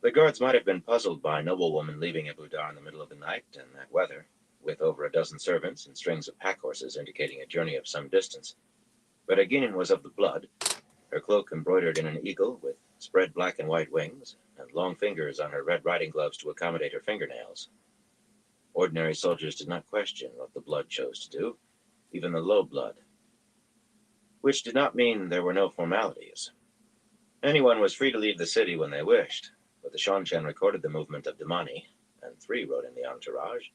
The guards might have been puzzled by a noblewoman leaving Abu Dar in the middle of the night and that weather, with over a dozen servants and strings of pack horses indicating a journey of some distance. But Aginin was of the blood, her cloak embroidered in an eagle with spread black and white wings, and long fingers on her red riding gloves to accommodate her fingernails. Ordinary soldiers did not question what the blood chose to do, even the low blood. Which did not mean there were no formalities. Anyone was free to leave the city when they wished, but the Shanshan recorded the movement of Damani, and 3 rode in the entourage,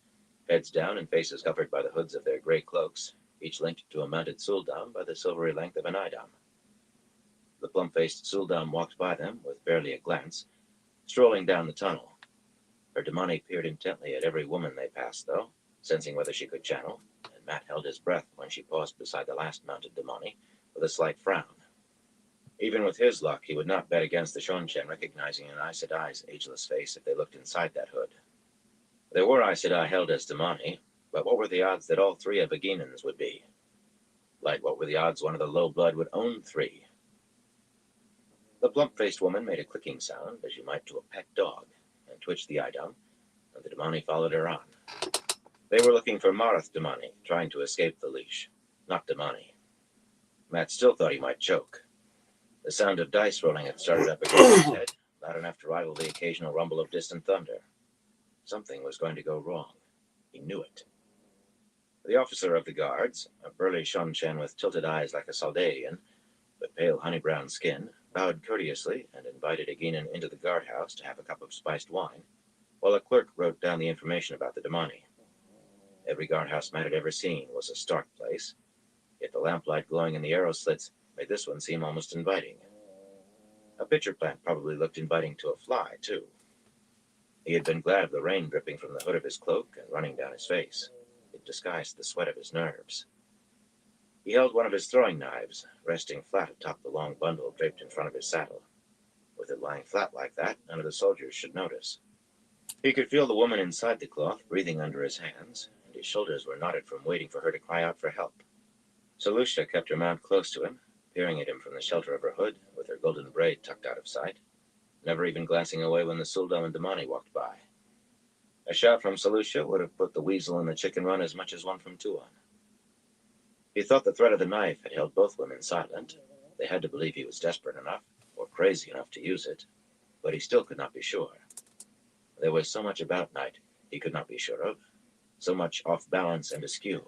heads down and faces covered by the hoods of their gray cloaks, each linked to a mounted Suldam by the silvery length of an Idam. The plump-faced Suldam walked by them with barely a glance, strolling down the tunnel. Her Damani peered intently at every woman they passed, though, sensing whether she could channel, and Matt held his breath when she paused beside the last mounted Damani with a slight frown. Even with his luck, he would not bet against the Shanshan recognizing an Aes Sedai's ageless face if they looked inside that hood. There were Aes Sedai held as Damani, but what were the odds that all 3 of Aginans would be? Like what were the odds one of the low blood would own 3? The plump-faced woman made a clicking sound, as you might to a pet dog, and twitched the Idam, and the Damani followed her on. They were looking for Marath Damani, trying to escape the leash, not Damani. Matt still thought he might choke. The sound of dice rolling had started up against his head, loud enough to rival the occasional rumble of distant thunder. Something was going to go wrong. He knew it. The officer of the guards, a burly Shanshan with tilted eyes like a Saldaean, but pale honey-brown skin, bowed courteously and invited Aginin into the guardhouse to have a cup of spiced wine, while a clerk wrote down the information about the Damani. Every guardhouse Matt had ever seen was a stark place, yet the lamplight glowing in the arrow slits made this one seem almost inviting. A pitcher plant probably looked inviting to a fly, too. He had been glad of the rain dripping from the hood of his cloak and running down his face. It disguised the sweat of his nerves. He held one of his throwing knives, resting flat atop the long bundle draped in front of his saddle. With it lying flat like that, none of the soldiers should notice. He could feel the woman inside the cloth breathing under his hands, and his shoulders were knotted from waiting for her to cry out for help. Selusha kept her mount close to him, peering at him from the shelter of her hood, with her golden braid tucked out of sight, never even glancing away when the Suldam and Damani walked by. A shout from Selusha would have put the weasel in the chicken run as much as one from Tuon. He thought the threat of the knife had held both women silent. They had to believe he was desperate enough, or crazy enough to use it, but he still could not be sure. There was so much about Night he could not be sure of, so much off balance and askew.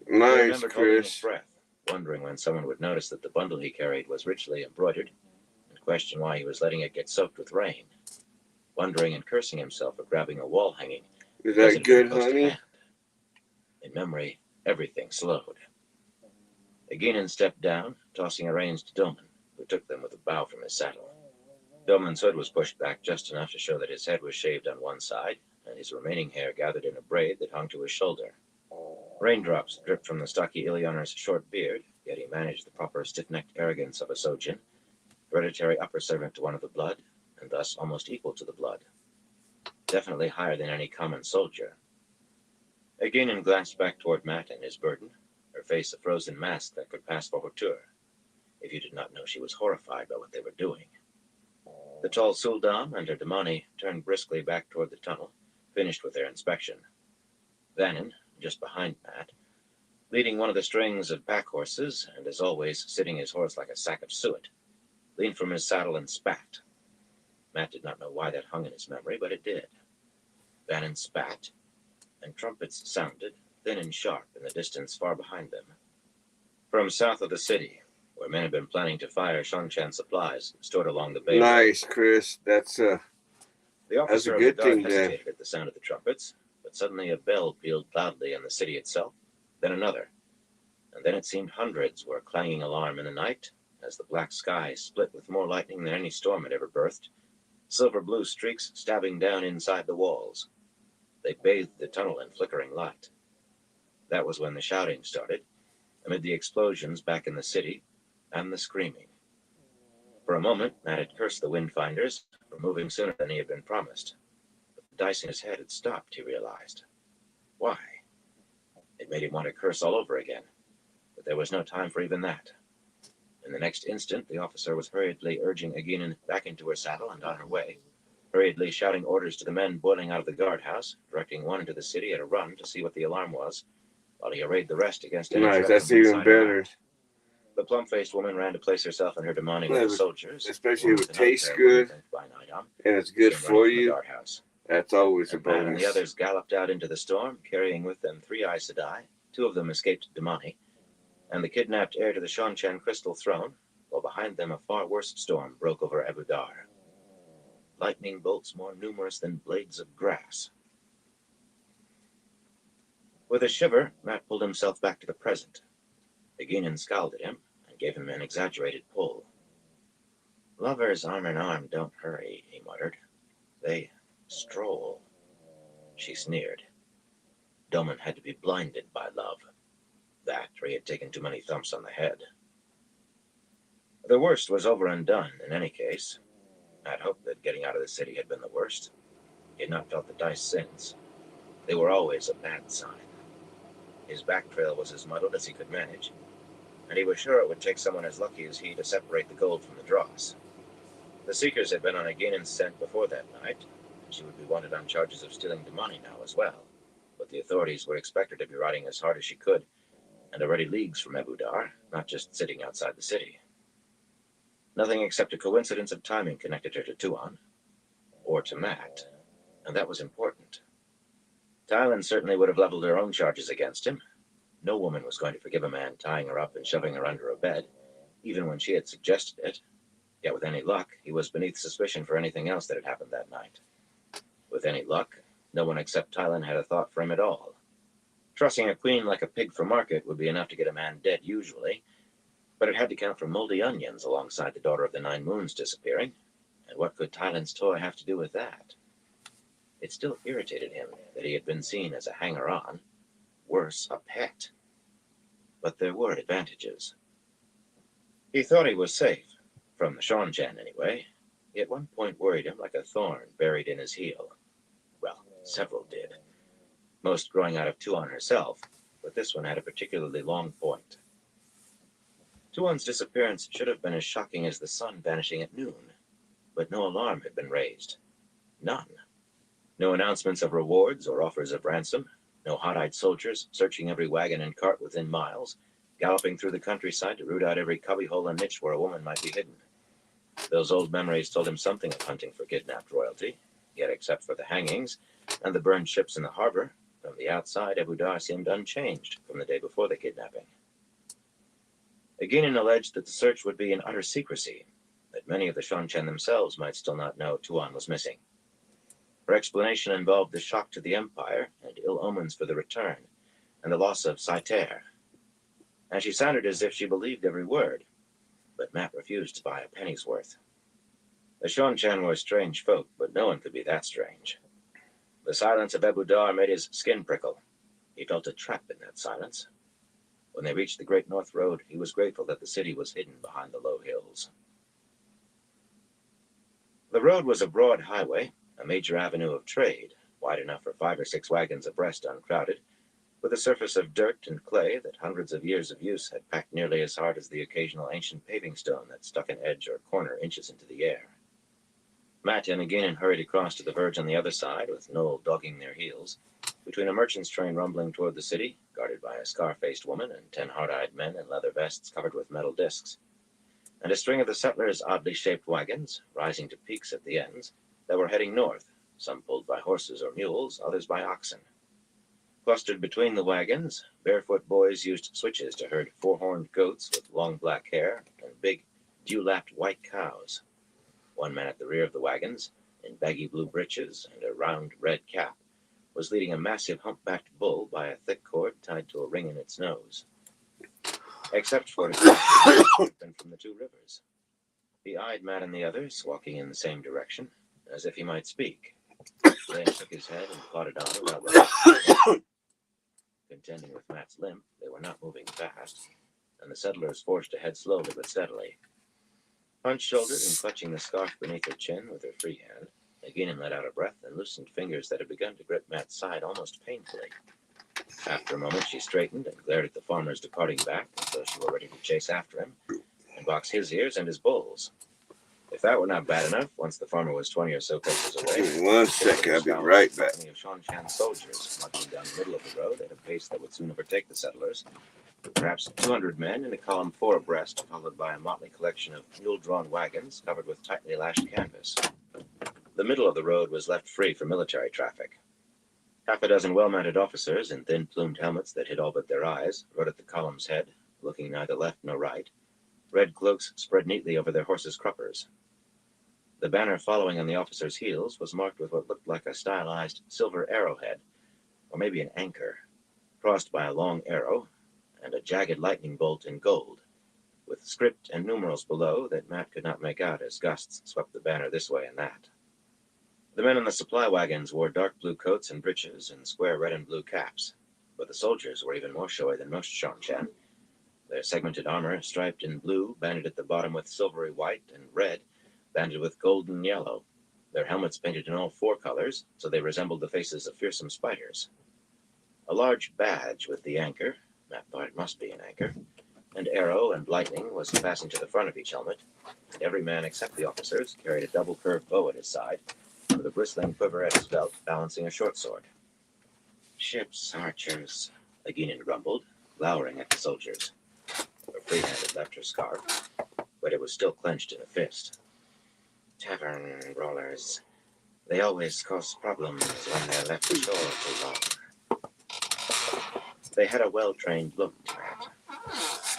He Nice, remembered holding his Chris. breath, wondering when someone would notice that the bundle he carried was richly embroidered, and question why he was letting it get soaked with rain, wondering and cursing himself for grabbing a wall hanging. Is because that it had been good, close to honey? hand. In memory, everything slowed. Aginin stepped down, tossing the reins to Doman, who took them with a bow from his saddle. Doman's hood was pushed back just enough to show that his head was shaved on one side, and his remaining hair gathered in a braid that hung to his shoulder. Raindrops dripped from the stocky Ilioner's short beard, yet he managed the proper stiff-necked arrogance of a Sojin, hereditary upper servant to one of the blood, and thus almost equal to the blood. Definitely higher than any common soldier. Aginin glanced back toward Matt and his burden, her face a frozen mask that could pass for hauteur, if you did not know she was horrified by what they were doing. The tall Suldam and her Damani turned briskly back toward the tunnel, finished with their inspection. Vannin, just behind Matt, leading one of the strings of pack horses, and as always sitting his horse like a sack of suet, leaned from his saddle and spat. Matt did not know why that hung in his memory, but it did. Vannin spat, and trumpets sounded, thin and sharp, in the distance far behind them. From south of the city, where men had been planning to fire Shanshan supplies stored along the bay. Nice, Chris. That's The officer of the good guard thing, Dan. hesitated at the sound of the trumpets, but suddenly a bell pealed loudly in the city itself, then another, and then it seemed hundreds were clanging alarm in the night as the black sky split with more lightning than any storm had ever birthed, silver blue streaks stabbing down inside the walls. They bathed the tunnel in flickering light. That was when the shouting started, amid the explosions back in the city, and the screaming. For a moment, Matt had cursed the Windfinders for moving sooner than he had been promised. But the dice in his head had stopped, he realized. Why? It made him want to curse all over again, but there was no time for even that. In the next instant, the officer was hurriedly urging Aginin back into her saddle and on her way, hurriedly shouting orders to the men boiling out of the guardhouse, directing one into the city at a run to see what the alarm was, while he arrayed the rest against any Nice. threat That's from even inside or better. out. The plum-faced woman ran to place herself in her demanding with Yeah, the soldiers, especially if with it another tastes pair of women good thanked by night on, and it's good came running for from the you. guardhouse. That's always a And Matt and the bonus. others galloped out into the storm, carrying with them 3 Aes Sedai. 2 of them escaped Damani, and the kidnapped heir to the Seanchan crystal throne, while behind them a far worse storm broke over Abu Dar. Lightning bolts more numerous than blades of grass. With a shiver, Matt pulled himself back to the present. Egenin scowled at him and gave him an exaggerated pull. Lovers arm in arm don't hurry, he muttered. They stroll. She sneered. Doman had to be blinded by love. That, or he had taken too many thumps on the head. The worst was over and done, in any case. Matt hoped that getting out of the city had been the worst. He had not felt the dice since. They were always a bad sign. His back trail was as muddled as he could manage, and he was sure it would take someone as lucky as he to separate the gold from the dross. The Seekers had been on Egenin's scent before that night, and she would be wanted on charges of stealing the money now as well. But the authorities would expect her to be riding as hard as she could, and already leagues from Abu Dar, not just sitting outside the city. Nothing except a coincidence of timing connected her to Tuon, or to Matt, and that was important. Tylan certainly would have leveled her own charges against him. No woman was going to forgive a man tying her up and shoving her under a bed, even when she had suggested it. Yet with any luck, he was beneath suspicion for anything else that had happened that night. With any luck, no one except Tylan had a thought for him at all. Trussing a queen like a pig for market would be enough to get a man dead usually, but it had to count for moldy onions alongside the Daughter of the Nine Moons disappearing, and what could Tylan's toy have to do with that? It still irritated him that he had been seen as a hanger-on, worse, a pet. But there were advantages. He thought he was safe, from the Seanchan anyway, yet one point worried him like a thorn buried in his heel. Well, several did. Most growing out of Tuon herself, but this one had a particularly long point. Tuon's disappearance should have been as shocking as the sun vanishing at noon, but no alarm had been raised. None. No announcements of rewards or offers of ransom, no hot-eyed soldiers searching every wagon and cart within miles, galloping through the countryside to root out every cubbyhole and niche where a woman might be hidden. Those old memories told him something of hunting for kidnapped royalty, yet except for the hangings and the burned ships in the harbor, from the outside Abu Dar seemed unchanged from the day before the kidnapping. Egenin alleged that the search would be in utter secrecy, that many of the Seanchan themselves might still not know Tuon was missing. Her explanation involved the shock to the Empire and ill omens for the return, and the loss of Saiter. And she sounded as if she believed every word, but Matt refused to buy a penny's worth. The Seanchan were strange folk, but no one could be that strange. The silence of Abu Dar made his skin prickle. He felt a trap in that silence. When they reached the Great North Road, he was grateful that the city was hidden behind the low hills. The road was a broad highway, a major avenue of trade, wide enough for 5 or 6 wagons abreast uncrowded, with a surface of dirt and clay that hundreds of years of use had packed nearly as hard as the occasional ancient paving stone that stuck an edge or corner inches into the air. Matt and Egenin hurried across to the verge on the other side, with Noel dogging their heels, between a merchant's train rumbling toward the city, guarded by a scar-faced woman and 10 hard-eyed men in leather vests covered with metal discs, and a string of the settlers' oddly shaped wagons, rising to peaks at the ends, that were heading north, some pulled by horses or mules, others by oxen. Clustered between the wagons, barefoot boys used switches to herd 4-horned goats with long black hair and big, dew-lapped white cows. One man at the rear of the wagons, in baggy blue breeches and a round red cap, was leading a massive humpbacked bull by a thick cord tied to a ring in its nose. Except for its open from the 2 rivers. He eyed Matt and the others, walking in the same direction, as if he might speak, then shook his head and plodded on without looking. Contending with Matt's limp, they were not moving fast, and the settlers forged ahead slowly but steadily. Hunch-shouldered and clutching the scarf beneath her chin with her free hand, Egenin let out a breath and loosened fingers that had begun to grip Matt's side almost painfully. After a moment, she straightened and glared at the farmers departing back as though she were ready to chase after him and box his ears and his bulls. If If that were not bad enough, once the farmer was 20 or so paces away, Give me 1 second. I'll be right back. A company of Shanshan soldiers marching down the middle of the road at a pace that would soon overtake the settlers. Perhaps 200 men in a column 4 abreast, followed by a motley collection of mule-drawn wagons covered with tightly lashed canvas. The middle of the road was left free for military traffic. Half a dozen well-mounted officers in thin plumed helmets that hid all but their eyes rode at the column's head, looking neither left nor right, red cloaks spread neatly over their horses' cruppers. The banner following on the officers' heels was marked with what looked like a stylized silver arrowhead, or maybe an anchor, crossed by a long arrow and a jagged lightning bolt in gold, with script and numerals below that Matt could not make out as gusts swept the banner this way and that. The men in the supply wagons wore dark blue coats and breeches and square red and blue caps, but the soldiers were even more showy than most Shanshan. Their segmented armor, striped in blue, banded at the bottom with silvery white, and red, banded with golden yellow. Their helmets painted in all 4 colors, so they resembled the faces of fearsome spiders. A large badge with the anchor, Matt thought it must be an anchor, and arrow and lightning was fastened to the front of each helmet, and every man except the officers carried a double-curved bow at his side, with a bristling quiver at his belt, balancing a short sword. "Ship's archers," Aginin grumbled, glowering at the soldiers. Her free-handed left her scarf, but it was still clenched in a fist. "Tavern brawlers. They always cause problems when they're left ashore too long." They had a well-trained look to Matt.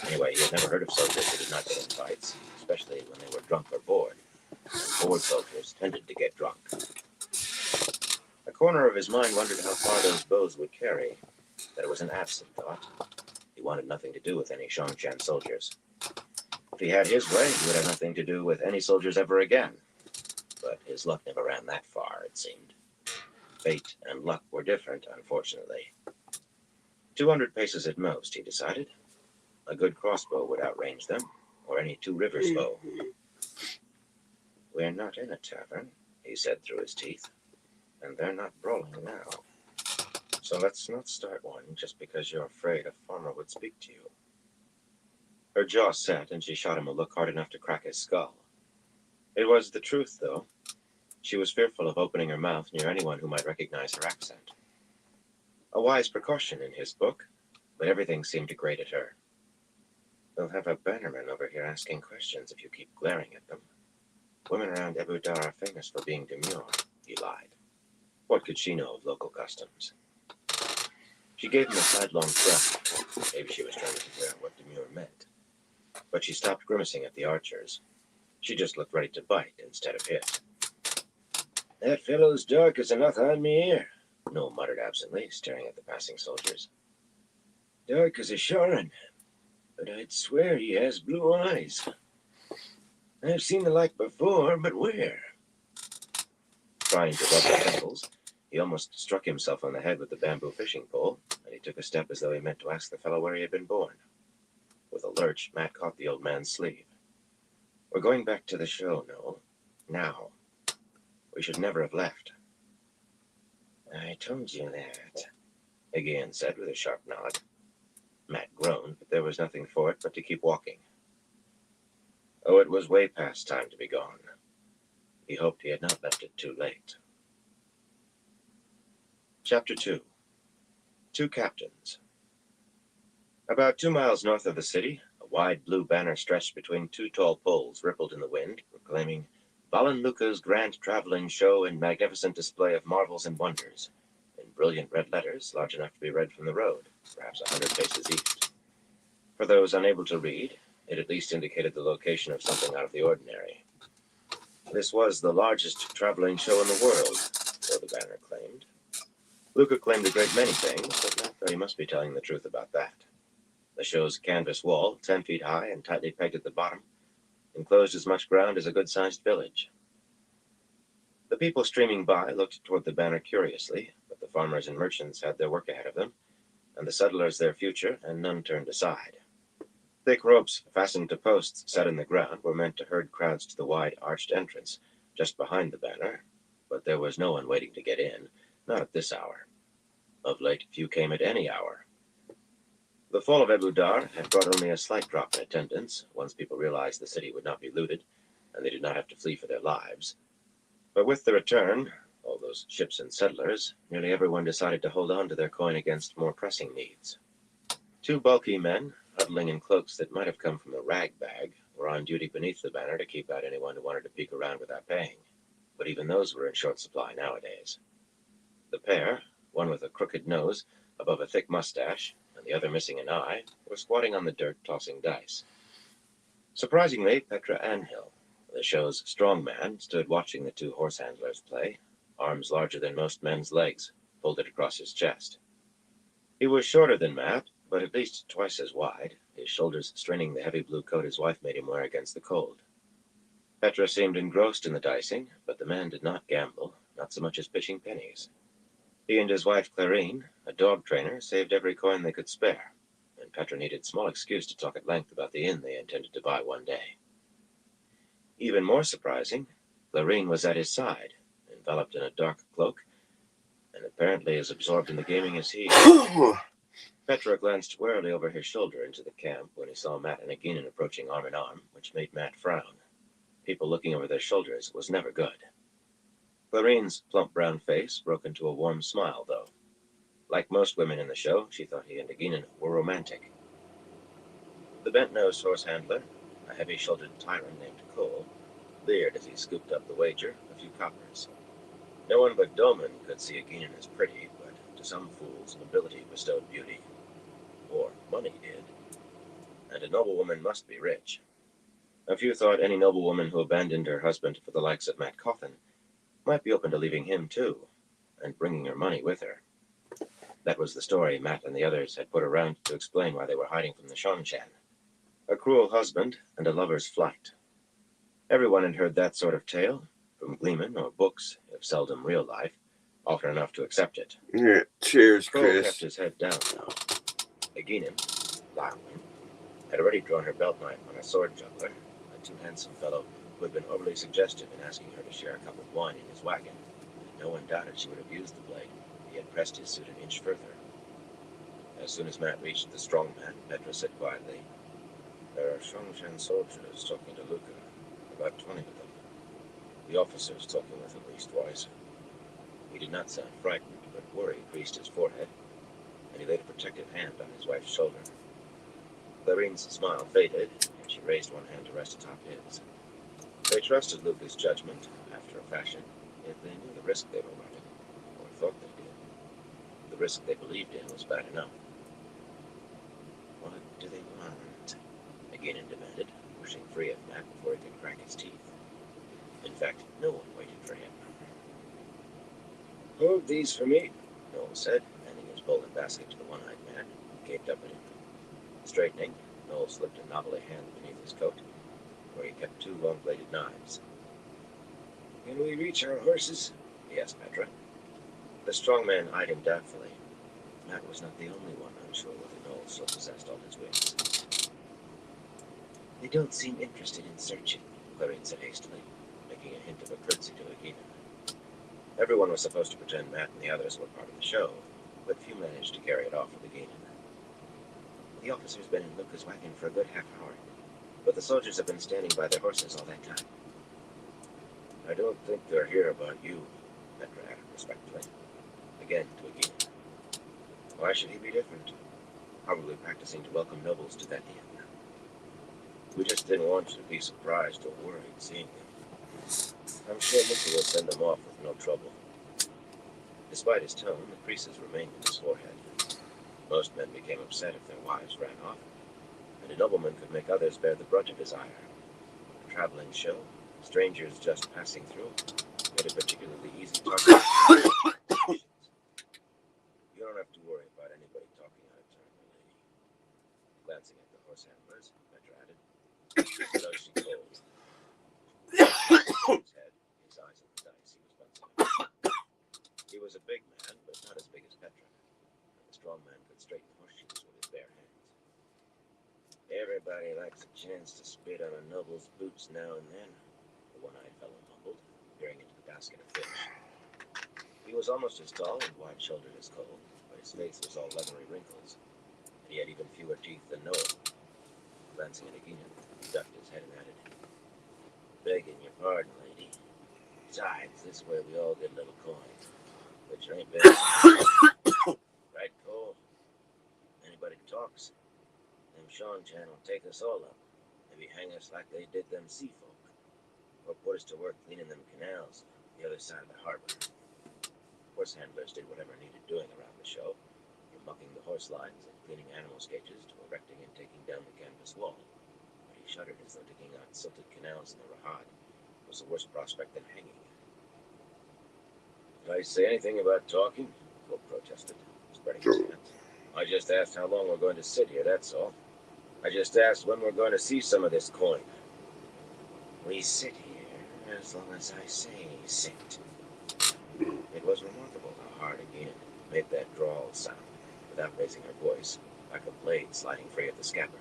Anyway, he had never heard of soldiers who did not get in fights, especially when they were drunk or bored. And bored soldiers tended to get drunk. A corner of his mind wondered how far those bows would carry, but it was an absent thought. He wanted nothing to do with any Shanshan soldiers. If he had his way, he would have nothing to do with any soldiers ever again. But his luck never ran that far, it seemed. Fate and luck were different, unfortunately. 200 paces at most, he decided. A good crossbow would outrange them, or any 2 rivers bow. "We're not in a tavern," he said through his teeth, "and they're not brawling now. So let's not start one just because you're afraid a farmer would speak to you." Her jaw set, and she shot him a look hard enough to crack his skull. It was the truth, though. She was fearful of opening her mouth near anyone who might recognize her accent. A wise precaution in his book, but everything seemed to grate at her. "They'll have a bannerman over here asking questions if you keep glaring at them. Women around Abu Dar are famous for being demure," he lied. What could she know of local customs? She gave him a sidelong frown. Maybe she was trying to figure out what demure meant. But she stopped grimacing at the archers. She just looked ready to bite instead of hit. "That fellow's dark as enough on me here," Noel muttered absently, staring at the passing soldiers. "Dark as a Sharan, but I'd swear he has blue eyes. I've seen the like before, but where?" Trying to rub the temples, he almost struck himself on the head with the bamboo fishing pole, and he took a step as though he meant to ask the fellow where he had been born. With a lurch, Matt caught the old man's sleeve. "We're going back to the show, Noel. Now. We should never have left." "I told you that," Again said with a sharp nod. Matt groaned, but there was nothing for it but to keep walking. Oh, it was way past time to be gone. He hoped he had not left it too late. Chapter 2. 2 Captains. About 2 miles north of the city, a wide blue banner stretched between 2 tall poles rippled in the wind, proclaiming Balan Luca's grand traveling show and magnificent display of marvels and wonders, in brilliant red letters large enough to be read from the road, perhaps 100 paces east. For those unable to read, it at least indicated the location of something out of the ordinary. This was the largest traveling show in the world, so the banner claimed. Luca claimed a great many things, but Matt thought he must be telling the truth about that. The show's canvas wall, 10 feet high and tightly pegged at the bottom, enclosed as much ground as a good-sized village. The people streaming by looked toward the banner curiously, but the farmers and merchants had their work ahead of them, and the settlers their future, and none turned aside. Thick ropes fastened to posts set in the ground were meant to herd crowds to the wide arched entrance just behind the banner, but there was no one waiting to get in, not at this hour. Of late, few came at any hour. The fall of Abu Dar had brought only a slight drop in attendance, once people realized the city would not be looted, and they did not have to flee for their lives. But with the return, all those ships and settlers, nearly everyone decided to hold on to their coin against more pressing needs. Two bulky men, huddling in cloaks that might have come from a rag bag, were on duty beneath the banner to keep out anyone who wanted to peek around without paying. But even those were in short supply nowadays. The pair, one with a crooked nose above a thick mustache, and the other missing an eye, were squatting on the dirt tossing dice. Surprisingly, Petra Anhill, the show's strong man, stood watching the two horse handlers play, arms larger than most men's legs, folded across his chest. He was shorter than Matt, but at least twice as wide, his shoulders straining the heavy blue coat his wife made him wear against the cold. Petra seemed engrossed in the dicing, but the man did not gamble, not so much as pitching pennies. He and his wife Clarine, a dog trainer, saved every coin they could spare, and Petra needed small excuse to talk at length about the inn they intended to buy one day. Even more surprising, Clarine was at his side, enveloped in a dark cloak, and apparently as absorbed in the gaming as he. Petra glanced warily over his shoulder into the camp when he saw Matt and Aginin approaching arm in arm, which made Matt frown. People looking over their shoulders was never good. Clarine's plump brown face broke into a warm smile, though. Like most women in the show, she thought he and Aginin were romantic. The bent-nosed horse handler, a heavy-shouldered tyrant named Cole, leered as he scooped up the wager, a few coppers. No one but Dolman could see Aginin as pretty, but to some fools, nobility bestowed beauty. Or money did. And a noblewoman must be rich. A few thought any noblewoman who abandoned her husband for the likes of Matt Coffin might be open to leaving him too, and bringing her money with her. That was the story Matt and the others had put around to explain why they were hiding from the Shongshan. A cruel husband and a lover's flight. Everyone had heard that sort of tale, from Gleeman or books, if seldom real life, often enough to accept it. Yeah, cheers, Cole Chris. kept his head down, though. Aginin, Lachlan, had already drawn her belt knife on a sword juggler, a too handsome fellow who had been overly suggestive in asking her to share a cup of wine in his wagon. No one doubted she would have used the blade. He had pressed his suit an inch further. As soon as Matt reached the strong man, Petra said quietly, "There are Shongshan soldiers talking to Luca, about 20 of them. The officer's talking with him leastwise." He did not sound frightened, but worry creased his forehead, and he laid a protective hand on his wife's shoulder. Clarine's smile faded, and she raised one hand to rest atop his. They trusted Luca's judgment, after a fashion, if they knew the risk they were running, or thought they did. The risk they believed in was bad enough. "What do they want?" Aginin demanded, pushing free of Matt before he could crack his teeth. In fact, no one waited for him. "Hold these for me," Noel said, handing his bowl and basket to the one-eyed man, who gaped up at him. Straightening, Noel slipped a knobbly hand beneath his coat, where he kept two long-bladed knives. "Can we reach our horses?" he asked Petra. The strong man eyed him doubtfully. Matt was not the only one unsure whether Noel still possessed all his wits. "They don't seem interested in searching," Clarine said hastily, making a hint of a curtsy to Aginin. Everyone was supposed to pretend Matt and the others were part of the show, but few managed to carry it off with Aginin. "The officer's been in Luca's wagon for a good half hour, but the soldiers have been standing by their horses all that time." "I don't think they're here about you," Petra added respectfully. Again to Aginin. "Why should he be different? Probably practicing to welcome nobles to that inn. We just didn't want you to be surprised or worried seeing them. I'm sure Luca will send them off with no trouble." Despite his tone, the creases remained in his forehead. Most men became upset if their wives ran off, and a nobleman could make others bear the brunt of his ire. A traveling show, strangers just passing through, made a particularly easy target. "You don't have to worry about anybody talking out of turn, my lady." Glancing at the horse handlers, Petra added, "Does she cold?" His head, his eyes on the dice, he was bouncing. He was a big man, but not as big as Petra, and the strong man could straighten horseshoes with his bare hands. "Everybody likes a chance to spit on a noble's boots now and then," the one-eyed fellow mumbled, peering into the basket of fish. He was almost as tall and wide-shouldered as Cole, but his face was all leathery wrinkles, and he had even fewer teeth than Noel. Glancing at Aginin, he ducked his head and added, Begging your pardon, lady. Besides, this way we all get a little coin. Which ain't bad. Right, Cole? Anybody talks, them Sean Chan will take us all up. Maybe hang us like they did them sea folk. Or put us to work cleaning them canals on the other side of the harbor. Horse handlers did whatever needed doing around the show, from mucking the horse lines and cleaning animals' cages to erecting and taking down the canvas wall. But he shuddered as though digging out silted canals in the Rahad was a worse prospect than hanging. Did I say anything about talking? Cole protested, spreading his hands. I just asked how long we're going to sit here, that's all. I just asked when we're going to see some of this coin. We sit here as long as I say sit. It was remarkable how hard again made that drawl sound without raising her voice, like a blade sliding free of the scabbard.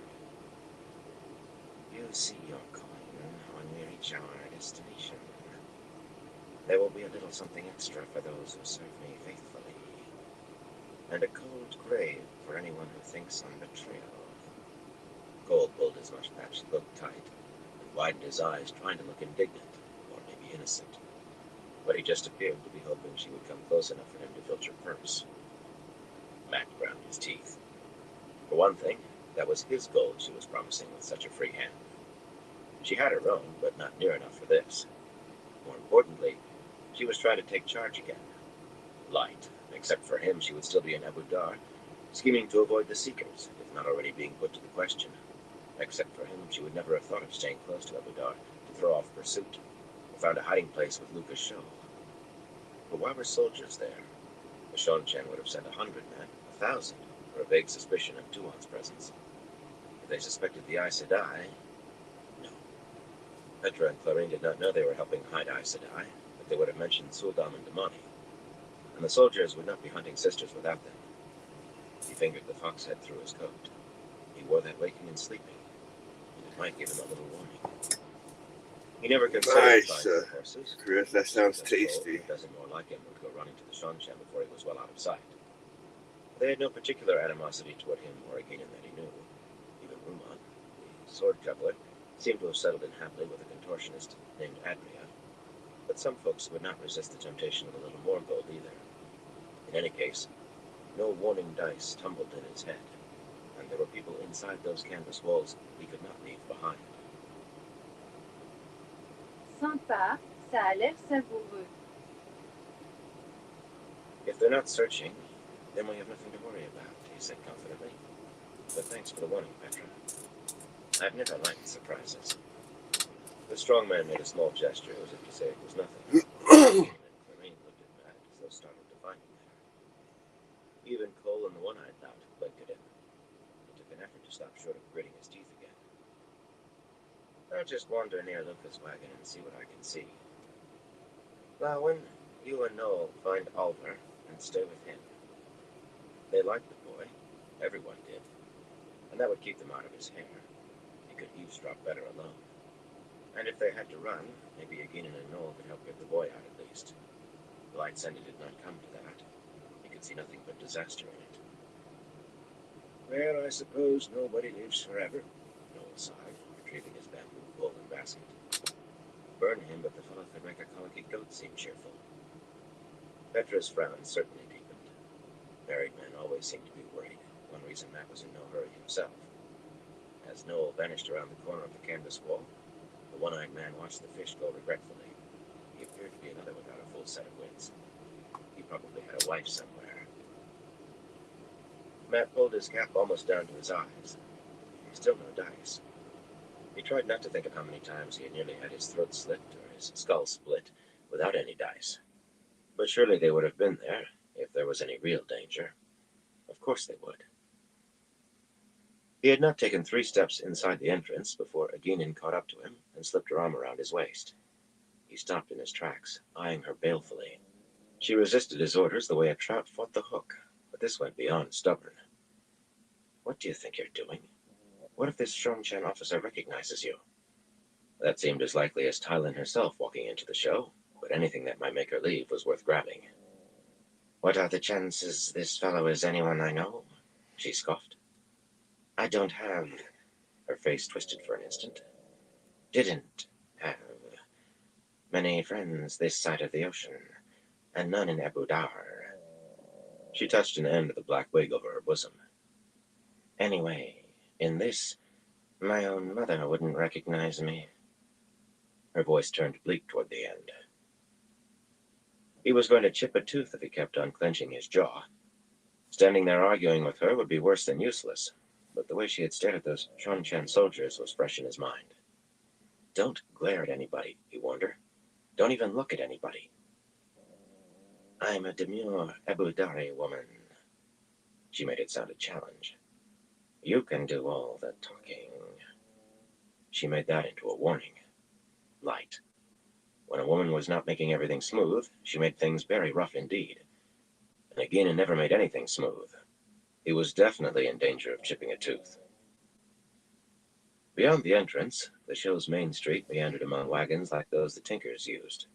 You see your coin when we reach our destination. There will be a little something extra for those who serve me faithfully, and a cold grave for anyone who thinks on betrayal. Cole pulled his mustache look tight and widened his eyes, trying to look indignant, or maybe innocent. But he just appeared to be hoping she would come close enough for him to filch her purse. Matt ground his teeth. For one thing, that was his gold she was promising with such a free hand. She had her own, but not near enough for this. More importantly, she was trying to take charge again. Light, except for him, she would still be in Abu Dar, scheming to avoid the Seekers, if not already being put to the question. Except for him, she would never have thought of staying close to Abu Dar to throw off pursuit, or found a hiding place with Lucas Shaw. But why were soldiers there? The Sean Chen would have sent 100 men, 1,000, for a vague suspicion of Tuon's presence. If they suspected the Aes Sedai, no. Petra and Clarine did not know they were helping hide Aes Sedai, but they would have mentioned Suldam and Damani. And the soldiers would not be hunting sisters without them. He fingered the fox head through his coat. He wore that waking and sleeping, and it might give him a little warning. He never considered Nice, buying horses. Chris. That sounds Because Cole tasty. and a dozen more like him would go running to the Shanshan before he was well out of sight. They had no particular animosity toward him or Agenin that he knew. Even Ruman, the sword juggler, seemed to have settled in happily with a contortionist named Adria. But some folks would not resist the temptation of a little more gold either. In any case, no warning dice tumbled in his head, and there were people inside those canvas walls he could not leave behind. Sympa, ça a l'air savoureux. If they're not searching, then we have nothing to worry about, he said confidently. But thanks for the warning, Petra. I've never liked surprises. The strong man made a small gesture as if to say it was nothing. And Clarine looked at Matt as though startled to find him there. Even Cole and the one-eyed lout blinked at him. He took an effort to stop short of gritting his teeth again. I'll just wander near Lucas' wagon and see what I can see. Now, when you and Noel find Oliver and stay with him. They liked the boy. Everyone did. And that would keep them out of his hair. He could eavesdrop better alone. And if they had to run, maybe Agenin and Noel could help get the boy out at least. The light sender did not come to that. He could see nothing but disaster in it. Well, I suppose nobody lives forever, Noel sighed, retrieving his bamboo bowl and basket. Burn him, but the fellow could make a colicky goat seem cheerful. Petra's frown certainly deepened. Married men always seemed to be worried. One reason Matt was in no hurry himself. As Noel vanished around the corner of the canvas wall, the one-eyed man watched the fish go regretfully. He appeared to be another without a full set of wits. He probably had a wife somewhere. Matt pulled his cap almost down to his eyes. Still no dice. He tried not to think of how many times he had nearly had his throat slit or his skull split without any dice. But surely they would have been there if there was any real danger. Of course they would. He had not taken 3 steps inside the entrance before Agenin caught up to him and slipped her arm around his waist. He stopped in his tracks, eyeing her balefully. She resisted his orders the way a trout fought the hook, but this went beyond stubborn. What do you think you're doing? What if this Shongshan officer recognizes you? That seemed as likely as Tylin herself walking into the show, but anything that might make her leave was worth grabbing. What are the chances this fellow is anyone I know? She scoffed. I don't have... Her face twisted for an instant. Didn't have Many friends this side of the ocean, and none in Abu Dar. She touched an end of the black wig over her bosom. Anyway, in this, my own mother wouldn't recognize me. Her voice turned bleak toward the end. He was going to chip a tooth if he kept on clenching his jaw. Standing there arguing with her would be worse than useless, but the way she had stared at those Shan soldiers was fresh in his mind. Don't glare at anybody, he warned her. Don't even look at anybody. I'm a demure Abu Dari woman. She made it sound a challenge. You can do all the talking. She made that into a warning. Light. When a woman was not making everything smooth, she made things very rough indeed. And Agina never made anything smooth. He was definitely in danger of chipping a tooth. Beyond the entrance, the show's main street meandered among wagons like those the Tinkers used.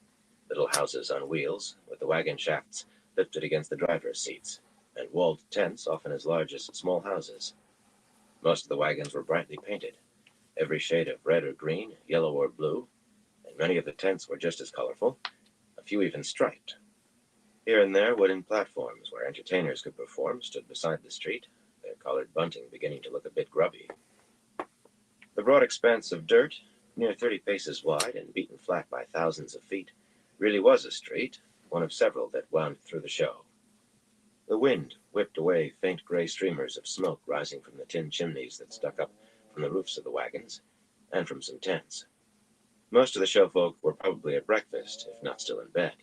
Little houses on wheels, with the wagon shafts lifted against the driver's seats, and walled tents often as large as small houses. Most of the wagons were brightly painted, every shade of red or green, yellow or blue, and many of the tents were just as colorful, a few even striped. Here and there, wooden platforms where entertainers could perform stood beside the street, their colored bunting beginning to look a bit grubby. The broad expanse of dirt, near 30 paces wide and beaten flat by thousands of feet, really was a street, one of several that wound through the show. The wind whipped away faint gray streamers of smoke rising from the tin chimneys that stuck up from the roofs of the wagons, and from some tents. Most of the show folk were probably at breakfast, if not still in bed.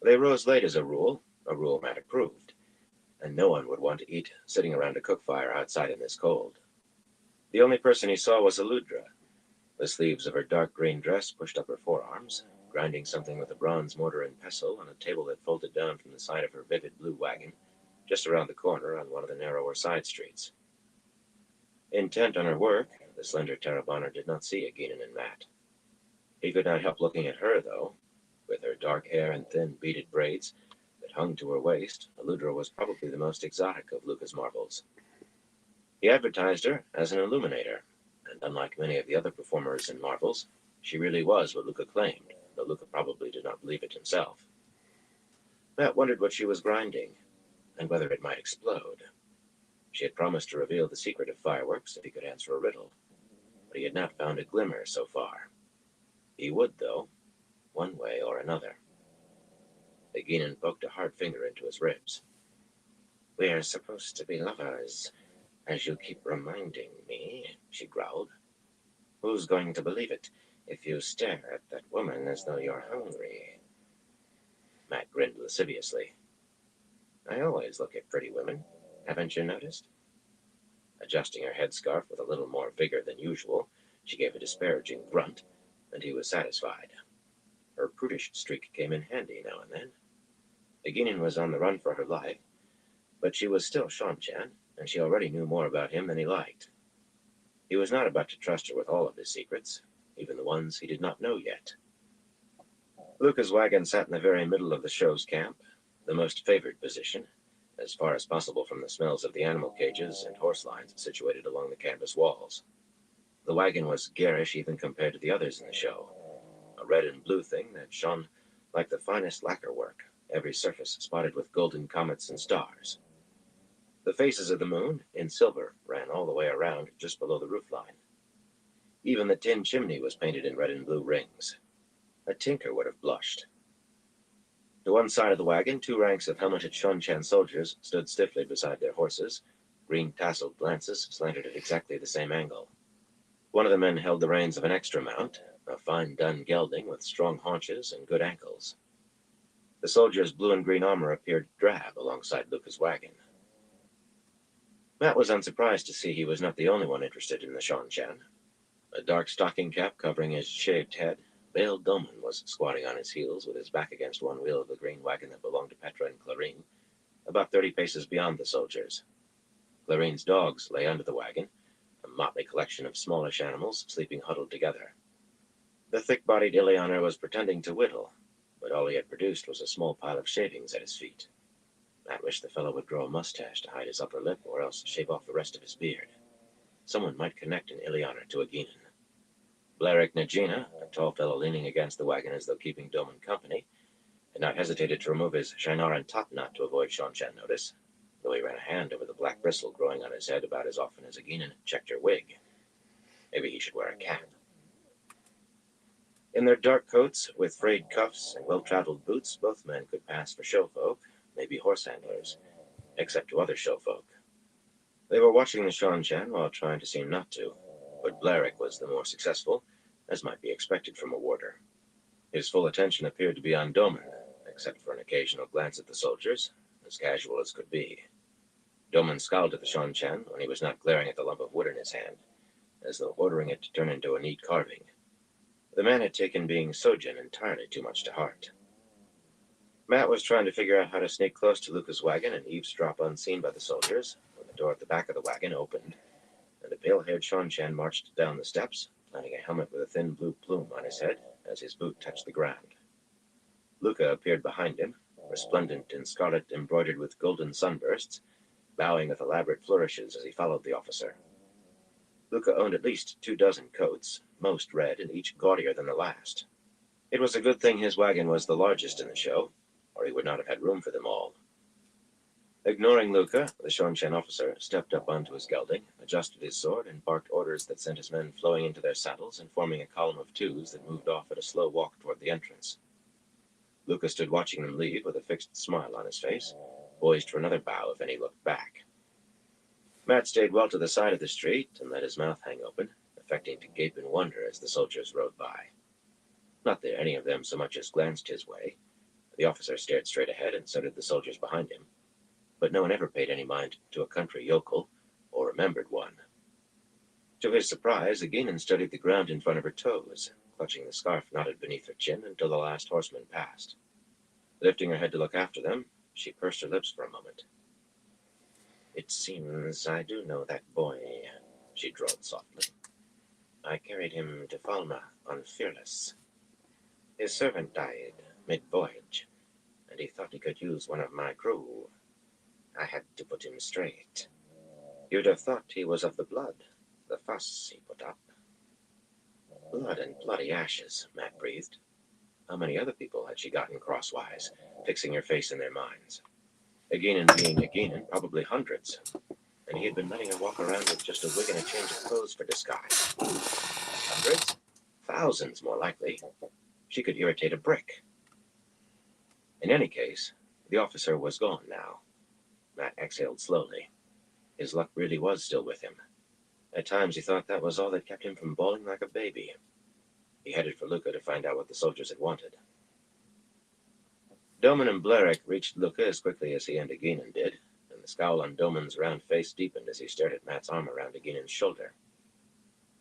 They rose late as a rule Matt approved, and no one would want to eat sitting around a cook fire outside in this cold. The only person he saw was Aludra, the sleeves of her dark green dress pushed up her forearms, grinding something with a bronze mortar and pestle on a table that folded down from the side of her vivid blue wagon, just around the corner on one of the narrower side streets. Intent on her work, the slender Tarabana did not see Aginin and Matt. He could not help looking at her, though. With her dark hair and thin beaded braids that hung to her waist, Aludra was probably the most exotic of Luca's marvels. He advertised her as an illuminator, and unlike many of the other performers in Marvels, she really was what Luca claimed, though Luca probably did not believe it himself. Matt wondered what she was grinding, and whether it might explode. She had promised to reveal the secret of fireworks if he could answer a riddle, but he had not found a glimmer so far. He would, though, one way or another. Aginin poked a hard finger into his ribs. We're supposed to be lovers, as you keep reminding me, she growled. Who's going to believe it if you stare at that woman as though you're hungry? Matt grinned lasciviously. I always look at pretty women, haven't you noticed? Adjusting her headscarf with a little more vigor than usual, she gave a disparaging grunt, and he was satisfied. Her prudish streak came in handy now and then. Aginin was on the run for her life, but she was still Shan-Chan, and she already knew more about him than he liked. He was not about to trust her with all of his secrets, even the ones he did not know yet. Luca's wagon sat in the very middle of the show's camp, the most favored position, as far as possible from the smells of the animal cages and horse lines situated along the canvas walls. The wagon was garish even compared to the others in the show, a red and blue thing that shone like the finest lacquer work, every surface spotted with golden comets and stars. The faces of the moon, in silver, ran all the way around just below the roofline. Even the tin chimney was painted in red and blue rings. A tinker would have blushed. To one side of the wagon, 2 ranks of helmeted Shan-Chan soldiers stood stiffly beside their horses, green tasseled lances slanted at exactly the same angle. One of the men held the reins of an extra mount, a fine dun gelding with strong haunches and good ankles. The soldier's blue and green armor appeared drab alongside Luca's wagon. Matt was unsurprised to see he was not the only one interested in the Shan-Chan. A dark stocking cap covering his shaved head, Bale Dolman was squatting on his heels with his back against one wheel of the green wagon that belonged to Petra and Clarine, about 30 paces beyond the soldiers. Clarine's dogs lay under the wagon, a motley collection of smallish animals sleeping huddled together. The thick-bodied Ileana was pretending to whittle, but all he had produced was a small pile of shavings at his feet. Matt wished the fellow would grow a mustache to hide his upper lip, or else shave off the rest of his beard. Someone might connect an Ileana to Aginin. Blerick Nagina, a tall fellow leaning against the wagon as though keeping Doman company, had not hesitated to remove his Shinaran topknot to avoid Seanchan notice, though he ran a hand over the black bristle growing on his head about as often as Aginin checked her wig. Maybe he should wear a cap. In their dark coats, with frayed cuffs and well-traveled boots, both men could pass for showfolk, maybe horse handlers, except to other showfolk. They were watching the Seanchan while trying to seem not to, but Blerick was the more successful, as might be expected from a warder. His full attention appeared to be on Doman, except for an occasional glance at the soldiers, as casual as could be. Doman scowled at the Seanchan when he was not glaring at the lump of wood in his hand, as though ordering it to turn into a neat carving. The man had taken being Sojin entirely too much to heart. Matt was trying to figure out how to sneak close to Luca's wagon and eavesdrop unseen by the soldiers when the door at the back of the wagon opened, and a pale-haired Seanchan marched down the steps, planting a helmet with a thin blue plume on his head as his boot touched the ground. Luca appeared behind him, resplendent in scarlet embroidered with golden sunbursts, bowing with elaborate flourishes as he followed the officer. Luca owned at least 24 coats, most red and each gaudier than the last. It was a good thing his wagon was the largest in the show, or he would not have had room for them all. Ignoring Luca, the Seanchan officer stepped up onto his gelding, adjusted his sword, and barked orders that sent his men flowing into their saddles and forming a column of twos that moved off at a slow walk toward the entrance. Luca stood watching them leave with a fixed smile on his face, poised for another bow if any looked back. Matt stayed well to the side of the street and let his mouth hang open, affecting to gape in wonder as the soldiers rode by. Not that any of them so much as glanced his way. The officer stared straight ahead, and so did the soldiers behind him. But no one ever paid any mind to a country yokel, or remembered one. To his surprise, Aginin studied the ground in front of her toes, clutching the scarf knotted beneath her chin until the last horseman passed. Lifting her head to look after them, she pursed her lips for a moment. "It seems I do know that boy," she drawled softly. "I carried him to Falna on Fearless. His servant died mid-voyage, and he thought he could use one of my crew. I had to put him straight. You'd have thought he was of the blood, the fuss he put up." "Blood and bloody ashes," Matt breathed. How many other people had she gotten crosswise, fixing her face in their minds? Aginin being Aginin, probably hundreds. And he had been letting her walk around with just a wig and a change of clothes for disguise. Hundreds? Thousands, more likely. She could irritate a brick. In any case, the officer was gone now. Matt exhaled slowly. His luck really was still with him. At times he thought that was all that kept him from bawling like a baby. He headed for Luca to find out what the soldiers had wanted. Doman and Blerick reached Luca as quickly as he and Aginin did, and the scowl on Doman's round face deepened as he stared at Matt's arm around Aginin's shoulder.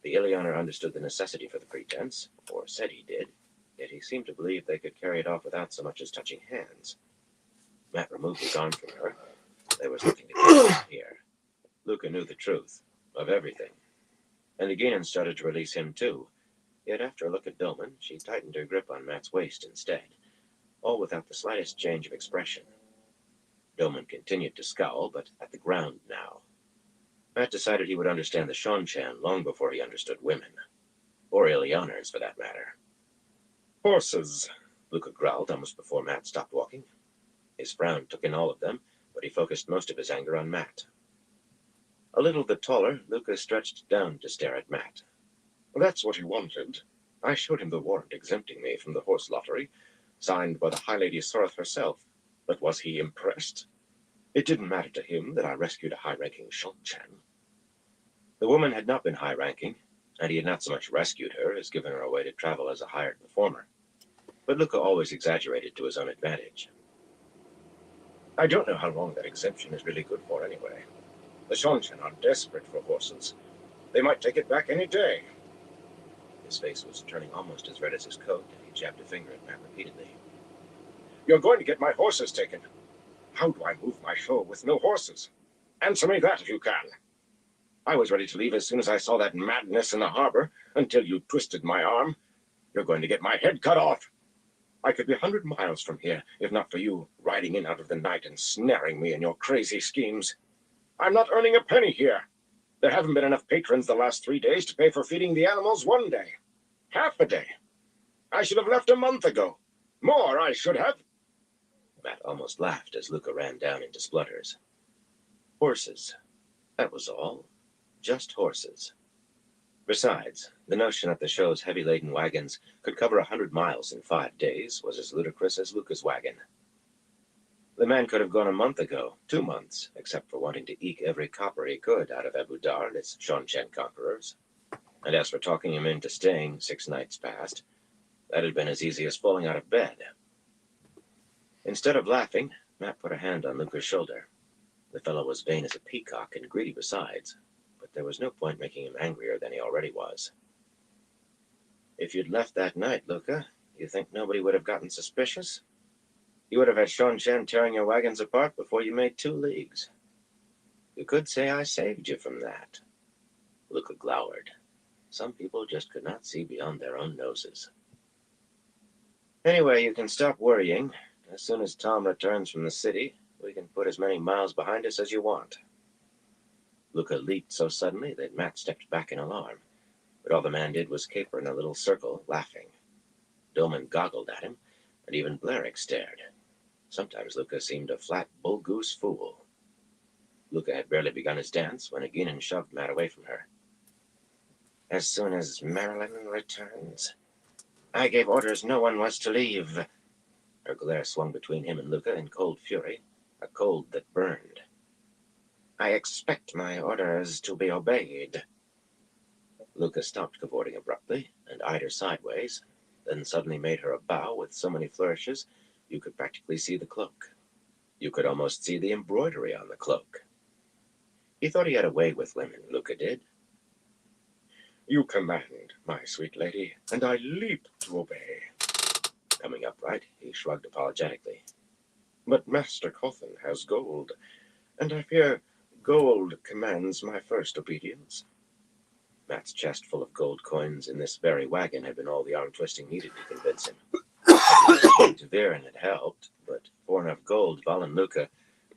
The Ilianer understood the necessity for the pretense, or said he did, yet he seemed to believe they could carry it off without so much as touching hands. Matt removed his arm from her. There was nothing to keep here. Luca knew the truth, of everything. And Aginin started to release him too, yet after a look at Doman, she tightened her grip on Matt's waist instead, all without the slightest change of expression. Doman continued to scowl, but at the ground now. Matt decided he would understand the Seanchan long before he understood women. Or Ilianers, for that matter. "Horses," Luca growled almost before Matt stopped walking. His frown took in all of them, but he focused most of his anger on Matt. A little bit taller, Luca stretched down to stare at Matt. "That's what he wanted. I showed him the warrant exempting me from the horse lottery, signed by the High Lady Soreth herself. But was he impressed? It didn't matter to him that I rescued a high-ranking Seanchan." The woman had not been high-ranking, and he had not so much rescued her as given her a way to travel as a hired performer. But Luca always exaggerated to his own advantage. "I don't know how long that exemption is really good for anyway. The Seanchan are desperate for horses. They might take it back any day." His face was turning almost as red as his coat, and he jabbed a finger at Matt repeatedly. "You're going to get my horses taken. How do I move my show with no horses? Answer me that if you can. I was ready to leave as soon as I saw that madness in the harbor, until you twisted my arm. You're going to get my head cut off. I could be 100 miles from here, if not for you riding in out of the night and snaring me in your crazy schemes. I'm not earning a penny here. There haven't been enough patrons the last 3 days to pay for feeding the animals one day. Half a day. I should have left a month ago. More, I should have. Matt almost laughed as Luca ran down into splutters. Horses. That was all. Just horses. Besides, the notion that the show's heavy-laden wagons could cover 100 miles in 5 days was as ludicrous as Luca's wagon. The man could have gone a month ago, 2 months, except for wanting to eke every copper he could out of Abu Dar and its Shonchen conquerors. And as for talking him into staying 6 nights past, that had been as easy as falling out of bed. Instead of laughing, Matt put a hand on Luca's shoulder. The fellow was vain as a peacock and greedy besides, but there was no point making him angrier than he already was. If you'd left that night, Luca, you think nobody would have gotten suspicious? You would have had Shonchen tearing your wagons apart before you made 2 leagues. You could say I saved you from that. Luca glowered. Some people just could not see beyond their own noses. Anyway, you can stop worrying. As soon as Tom returns from the city, we can put as many miles behind us as you want. Luca leaped so suddenly that Matt stepped back in alarm, but all the man did was caper in a little circle, laughing. Dolman goggled at him, and even Blerick stared. Sometimes Luca seemed a flat bull-goose fool. Luca had barely begun his dance when Aginin shoved Matt away from her. As soon as Marilyn returns, I gave orders no one was to leave. Her glare swung between him and Luca in cold fury, a cold that burned. I expect my orders to be obeyed. Luca stopped cavorting abruptly and eyed her sideways, then suddenly made her a bow with so many flourishes you could practically see the cloak. You could almost see the embroidery on the cloak. He thought he had a way with women, Luca did. You command, my sweet lady, and I leap to obey. Coming upright, he shrugged apologetically. But Master Cawthon has gold, and I fear gold commands my first obedience. Matt's chest full of gold coins in this very wagon had been all the arm-twisting needed to convince him. To Viren had helped, but for enough gold, Val and Luca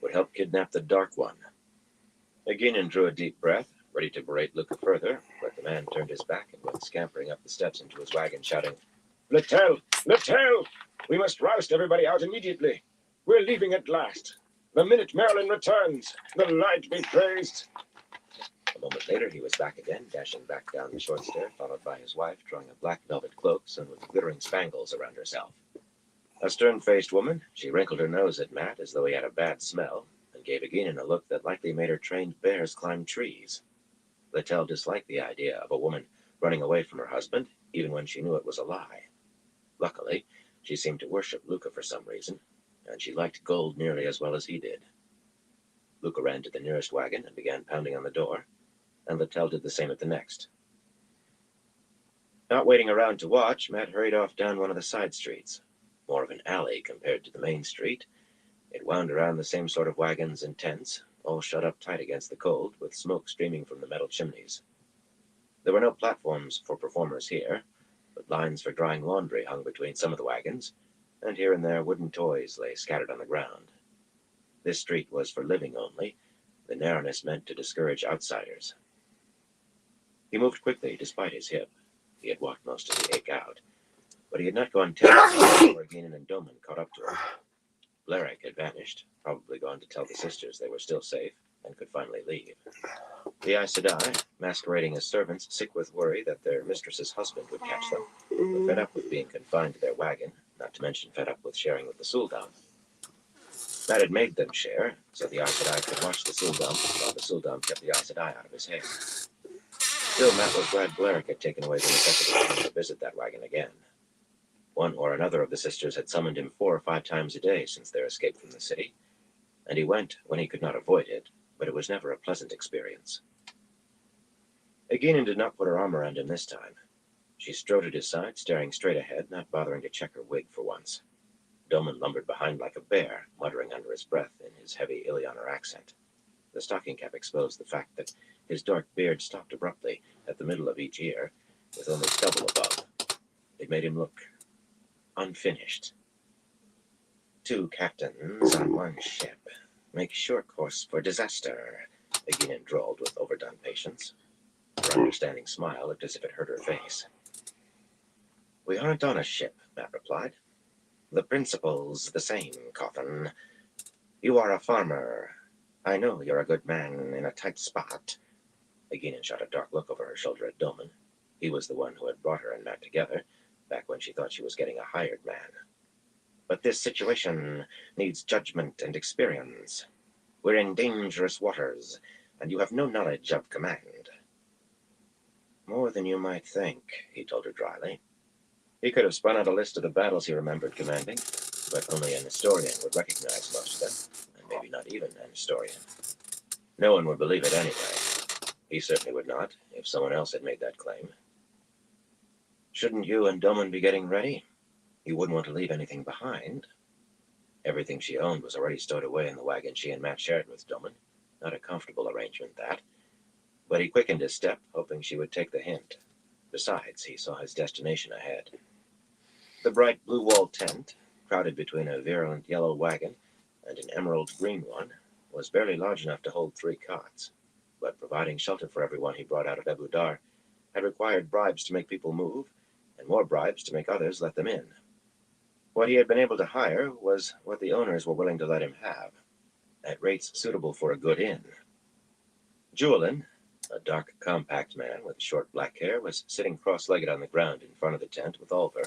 would help kidnap the Dark One. Aginin drew a deep breath, ready to berate Luca further, but the man turned his back and went scampering up the steps into his wagon, shouting, Littell! Littell! We must roust everybody out immediately. We're leaving at last. The minute Marilyn returns, the light be praised. A moment later, he was back again, dashing back down the short stair, followed by his wife, drawing a black velvet cloak sewn with glittering spangles around herself. A stern-faced woman, she wrinkled her nose at Matt as though he had a bad smell, and gave Aginin a look that likely made her trained bears climb trees. Littell disliked the idea of a woman running away from her husband, even when she knew it was a lie. Luckily, she seemed to worship Luca for some reason, and she liked gold nearly as well as he did. Luca ran to the nearest wagon and began pounding on the door, and Littell did the same at the next. Not waiting around to watch, Matt hurried off down one of the side streets. More of an alley compared to the main street. It wound around the same sort of wagons and tents, all shut up tight against the cold, with smoke streaming from the metal chimneys. There were no platforms for performers here, but lines for drying laundry hung between some of the wagons, and here and there wooden toys lay scattered on the ground. This street was for living only, the narrowness meant to discourage outsiders. He moved quickly despite his hip. He had walked most of the ache out, but he had not gone 10 minutes before Aginin and Dolman caught up to him. Blerick had vanished, probably gone to tell the sisters they were still safe and could finally leave. The Aes Sedai, masquerading as servants, sick with worry that their mistress's husband would catch them, were fed up with being confined to their wagon, not to mention fed up with sharing with the Sul'dam. Matt had made them share, so the Aes Sedai could watch the Sul'dam, while the Sul'dam kept the Aes Sedai out of his hair. Still, Matt was glad Blerick had taken away the necessity to visit that wagon again. One or another of the sisters had summoned him 4 or 5 times a day since their escape from the city, and he went when he could not avoid it, but it was never a pleasant experience. Aginin did not put her arm around him this time. She strode at his side, staring straight ahead, not bothering to check her wig for once. Dolman lumbered behind like a bear, muttering under his breath in his heavy Illianer accent. The stocking cap exposed the fact that his dark beard stopped abruptly at the middle of each ear, with only stubble above. It made him look unfinished. 2 captains on 1 ship. Make sure course for disaster, Aginin drawled with overdone patience. Her understanding smile looked as if it hurt her face. We aren't on a ship, Matt replied. The principle's the same, Coffin. You are a farmer. I know you're a good man in a tight spot. Egina shot a dark look over her shoulder at Doman. He was the one who had brought her and Matt together, back when she thought she was getting a hired man. But this situation needs judgment and experience. We're in dangerous waters, and you have no knowledge of command. More than you might think, he told her dryly. He could have spun out a list of the battles he remembered commanding, but only an historian would recognize most of them, and maybe not even an historian. No one would believe it anyway. He certainly would not, if someone else had made that claim. Shouldn't you and Doman be getting ready? You wouldn't want to leave anything behind. Everything she owned was already stowed away in the wagon she and Matt shared with Doman. Not a comfortable arrangement, that. But he quickened his step, hoping she would take the hint. Besides, he saw his destination ahead. The bright blue-walled tent, crowded between a virulent yellow wagon and an emerald green one, was barely large enough to hold 3 cots. But providing shelter for everyone he brought out of Abu Dar had required bribes to make people move, and more bribes to make others let them in. What he had been able to hire was what the owners were willing to let him have, at rates suitable for a good inn. Julian, a dark, compact man with short black hair, was sitting cross-legged on the ground in front of the tent with Oliver,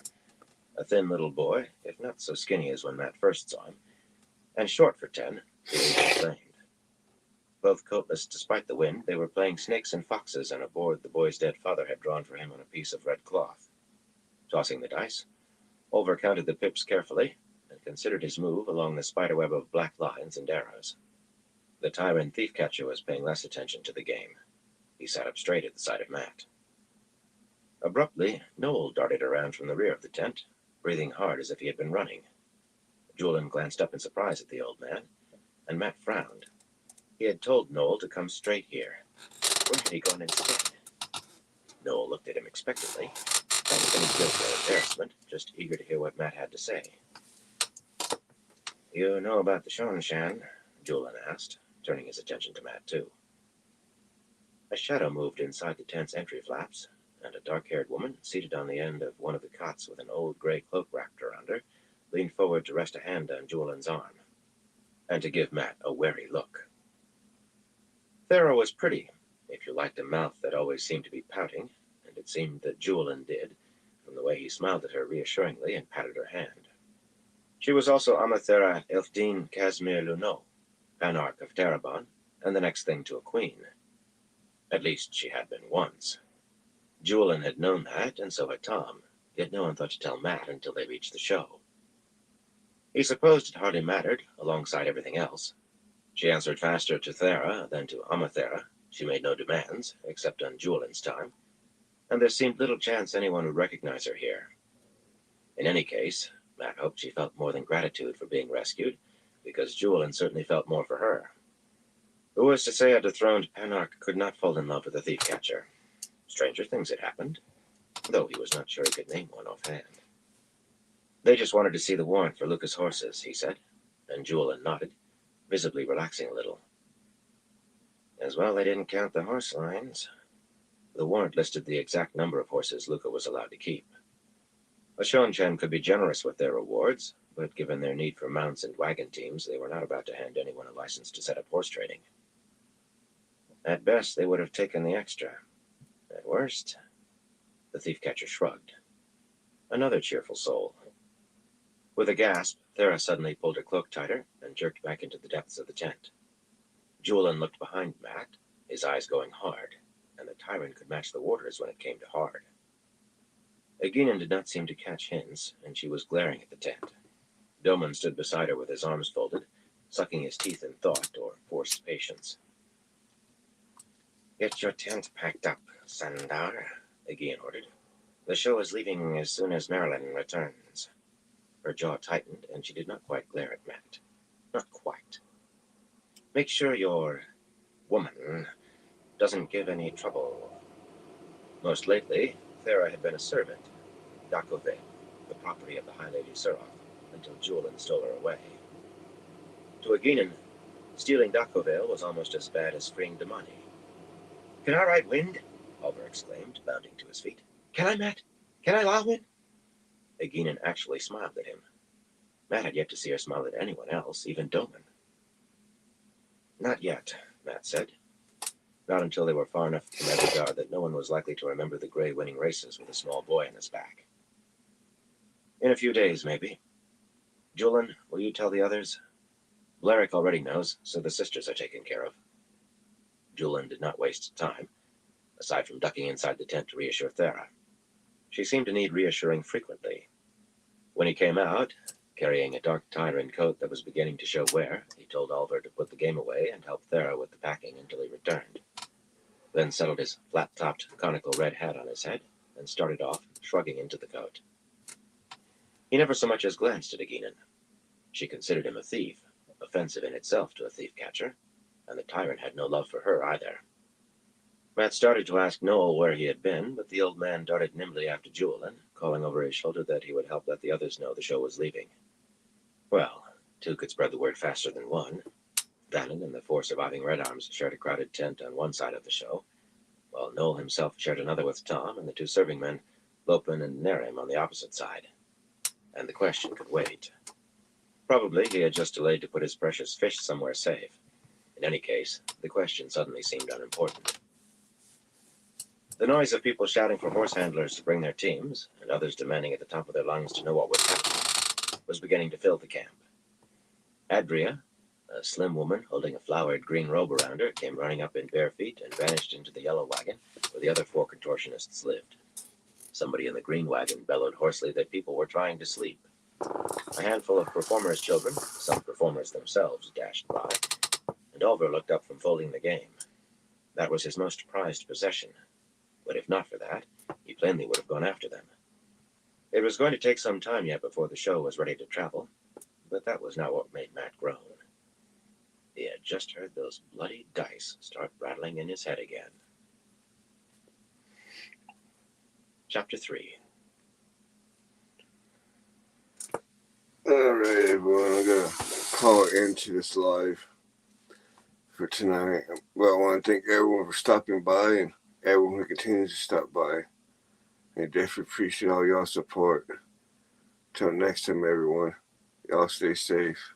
a thin little boy, if not so skinny as when Matt first saw him, and short for 10, the age claimed. Both coatless despite the wind, they were playing snakes and foxes on a board the boy's dead father had drawn for him on a piece of red cloth. Tossing the dice, Oliver counted the pips carefully and considered his move along the spiderweb of black lines and arrows. The tyrant thief-catcher was paying less attention to the game. He sat up straight at the sight of Matt. Abruptly, Noel darted around from the rear of the tent, breathing hard as if he had been running. Julian glanced up in surprise at the old man, and Matt frowned. He had told Noel to come straight here. Where had he gone instead? Noel looked at him expectantly, not with any guilt or embarrassment, just eager to hear what Matt had to say. You know about the Shongshan? Julian asked, turning his attention to Matt, too. A shadow moved inside the tent's entry flaps, and a dark-haired woman, seated on the end of one of the cots with an old gray cloak wrapped around her, leaned forward to rest a hand on Julian's arm, and to give Matt a wary look. Thera was pretty, if you liked a mouth that always seemed to be pouting, and it seemed that Julian did, from the way he smiled at her reassuringly and patted her hand. She was also Amathera Elfdine Casimir Luneau, Panarch of Terabon, and the next thing to a queen. At least she had been once. Julian had known that, and so had Tom, yet no one thought to tell Matt until they reached the show. He supposed it hardly mattered, alongside everything else. She answered faster to Thera than to Amathera. She made no demands, except on Julian's time, and there seemed little chance anyone would recognize her here. In any case, Matt hoped she felt more than gratitude for being rescued, because Julian certainly felt more for her. Who was to say a dethroned Panarch could not fall in love with a thief-catcher? Stranger things had happened, though he was not sure he could name one offhand. They just wanted to see the warrant for Lucas' horses, he said, and Julian nodded, visibly relaxing a little. As well, they didn't count the horse lines. The warrant listed the exact number of horses Luca was allowed to keep. A Shongshan could be generous with their rewards, but given their need for mounts and wagon teams, they were not about to hand anyone a license to set up horse trading. At best, they would have taken the extra. At worst, the thief-catcher shrugged. Another cheerful soul. With a gasp, Thera suddenly pulled her cloak tighter and jerked back into the depths of the tent. Julian looked behind Matt, his eyes going hard, and the tyrant could match the warders when it came to hard. Egina did not seem to catch hints, and she was glaring at the tent. Doman stood beside her with his arms folded, sucking his teeth in thought or forced patience. Get your tent packed up, Sandar, Egina ordered. The show is leaving as soon as Marilyn returns. Her jaw tightened, and she did not quite glare at Matt. Not quite. Make sure your woman doesn't give any trouble. Most lately, Thera had been a servant, Dakove, the property of the High Lady Suroth, until Julian stole her away. To Egina, stealing Dakove was almost as bad as freeing Damani. Can I ride wind? Oliver exclaimed, bounding to his feet. Can I, Matt? Can I Lawin? Egina actually smiled at him. Matt had yet to see her smile at anyone else, even Doman. Not yet, Matt said. Not until they were far enough from Edgar that no one was likely to remember the Grey winning races with a small boy on his back. In a few days, maybe. Julian, will you tell the others? Blarick already knows, so the sisters are taken care of. Julian did not waste time, aside from ducking inside the tent to reassure Thera. She seemed to need reassuring frequently. When he came out, carrying a dark Tyran coat that was beginning to show wear, he told Oliver to put the game away and help Thera with the packing until he returned. Then settled his flat-topped, conical red hat on his head and started off, shrugging into the coat. He never so much as glanced at Egina. She considered him a thief, offensive in itself to a thief-catcher, and the tyrant had no love for her either. Matt started to ask Noel where he had been, but the old man darted nimbly after Julian, calling over his shoulder that he would help let the others know the show was leaving. Well, two could spread the word faster than one. Vannon and the 4 surviving Red Arms shared a crowded tent on one side of the show, while Noel himself shared another with Tom and the 2 serving men, Lopin and Nerim, on the opposite side. And the question could wait. Probably he had just delayed to put his precious fish somewhere safe. In any case, the question suddenly seemed unimportant. The noise of people shouting for horse handlers to bring their teams, and others demanding at the top of their lungs to know what was happening, was beginning to fill the camp. Adria, a slim woman holding a flowered green robe around her, came running up in bare feet and vanished into the yellow wagon where the other 4 contortionists lived. Somebody in the green wagon bellowed hoarsely that people were trying to sleep. A handful of performers' children, some performers themselves, dashed by, and Oliver looked up from folding the game. That was his most prized possession, but if not for that, he plainly would have gone after them. It was going to take some time yet before the show was ready to travel, but that was not what made Matt groan. He had just heard those bloody dice start rattling in his head again. Chapter 3. Alright, everyone, I'm gonna call it into this live for tonight. Well, I want to thank everyone for stopping by and everyone who continues to stop by. I definitely appreciate all y'all support. Till next time, everyone, y'all stay safe.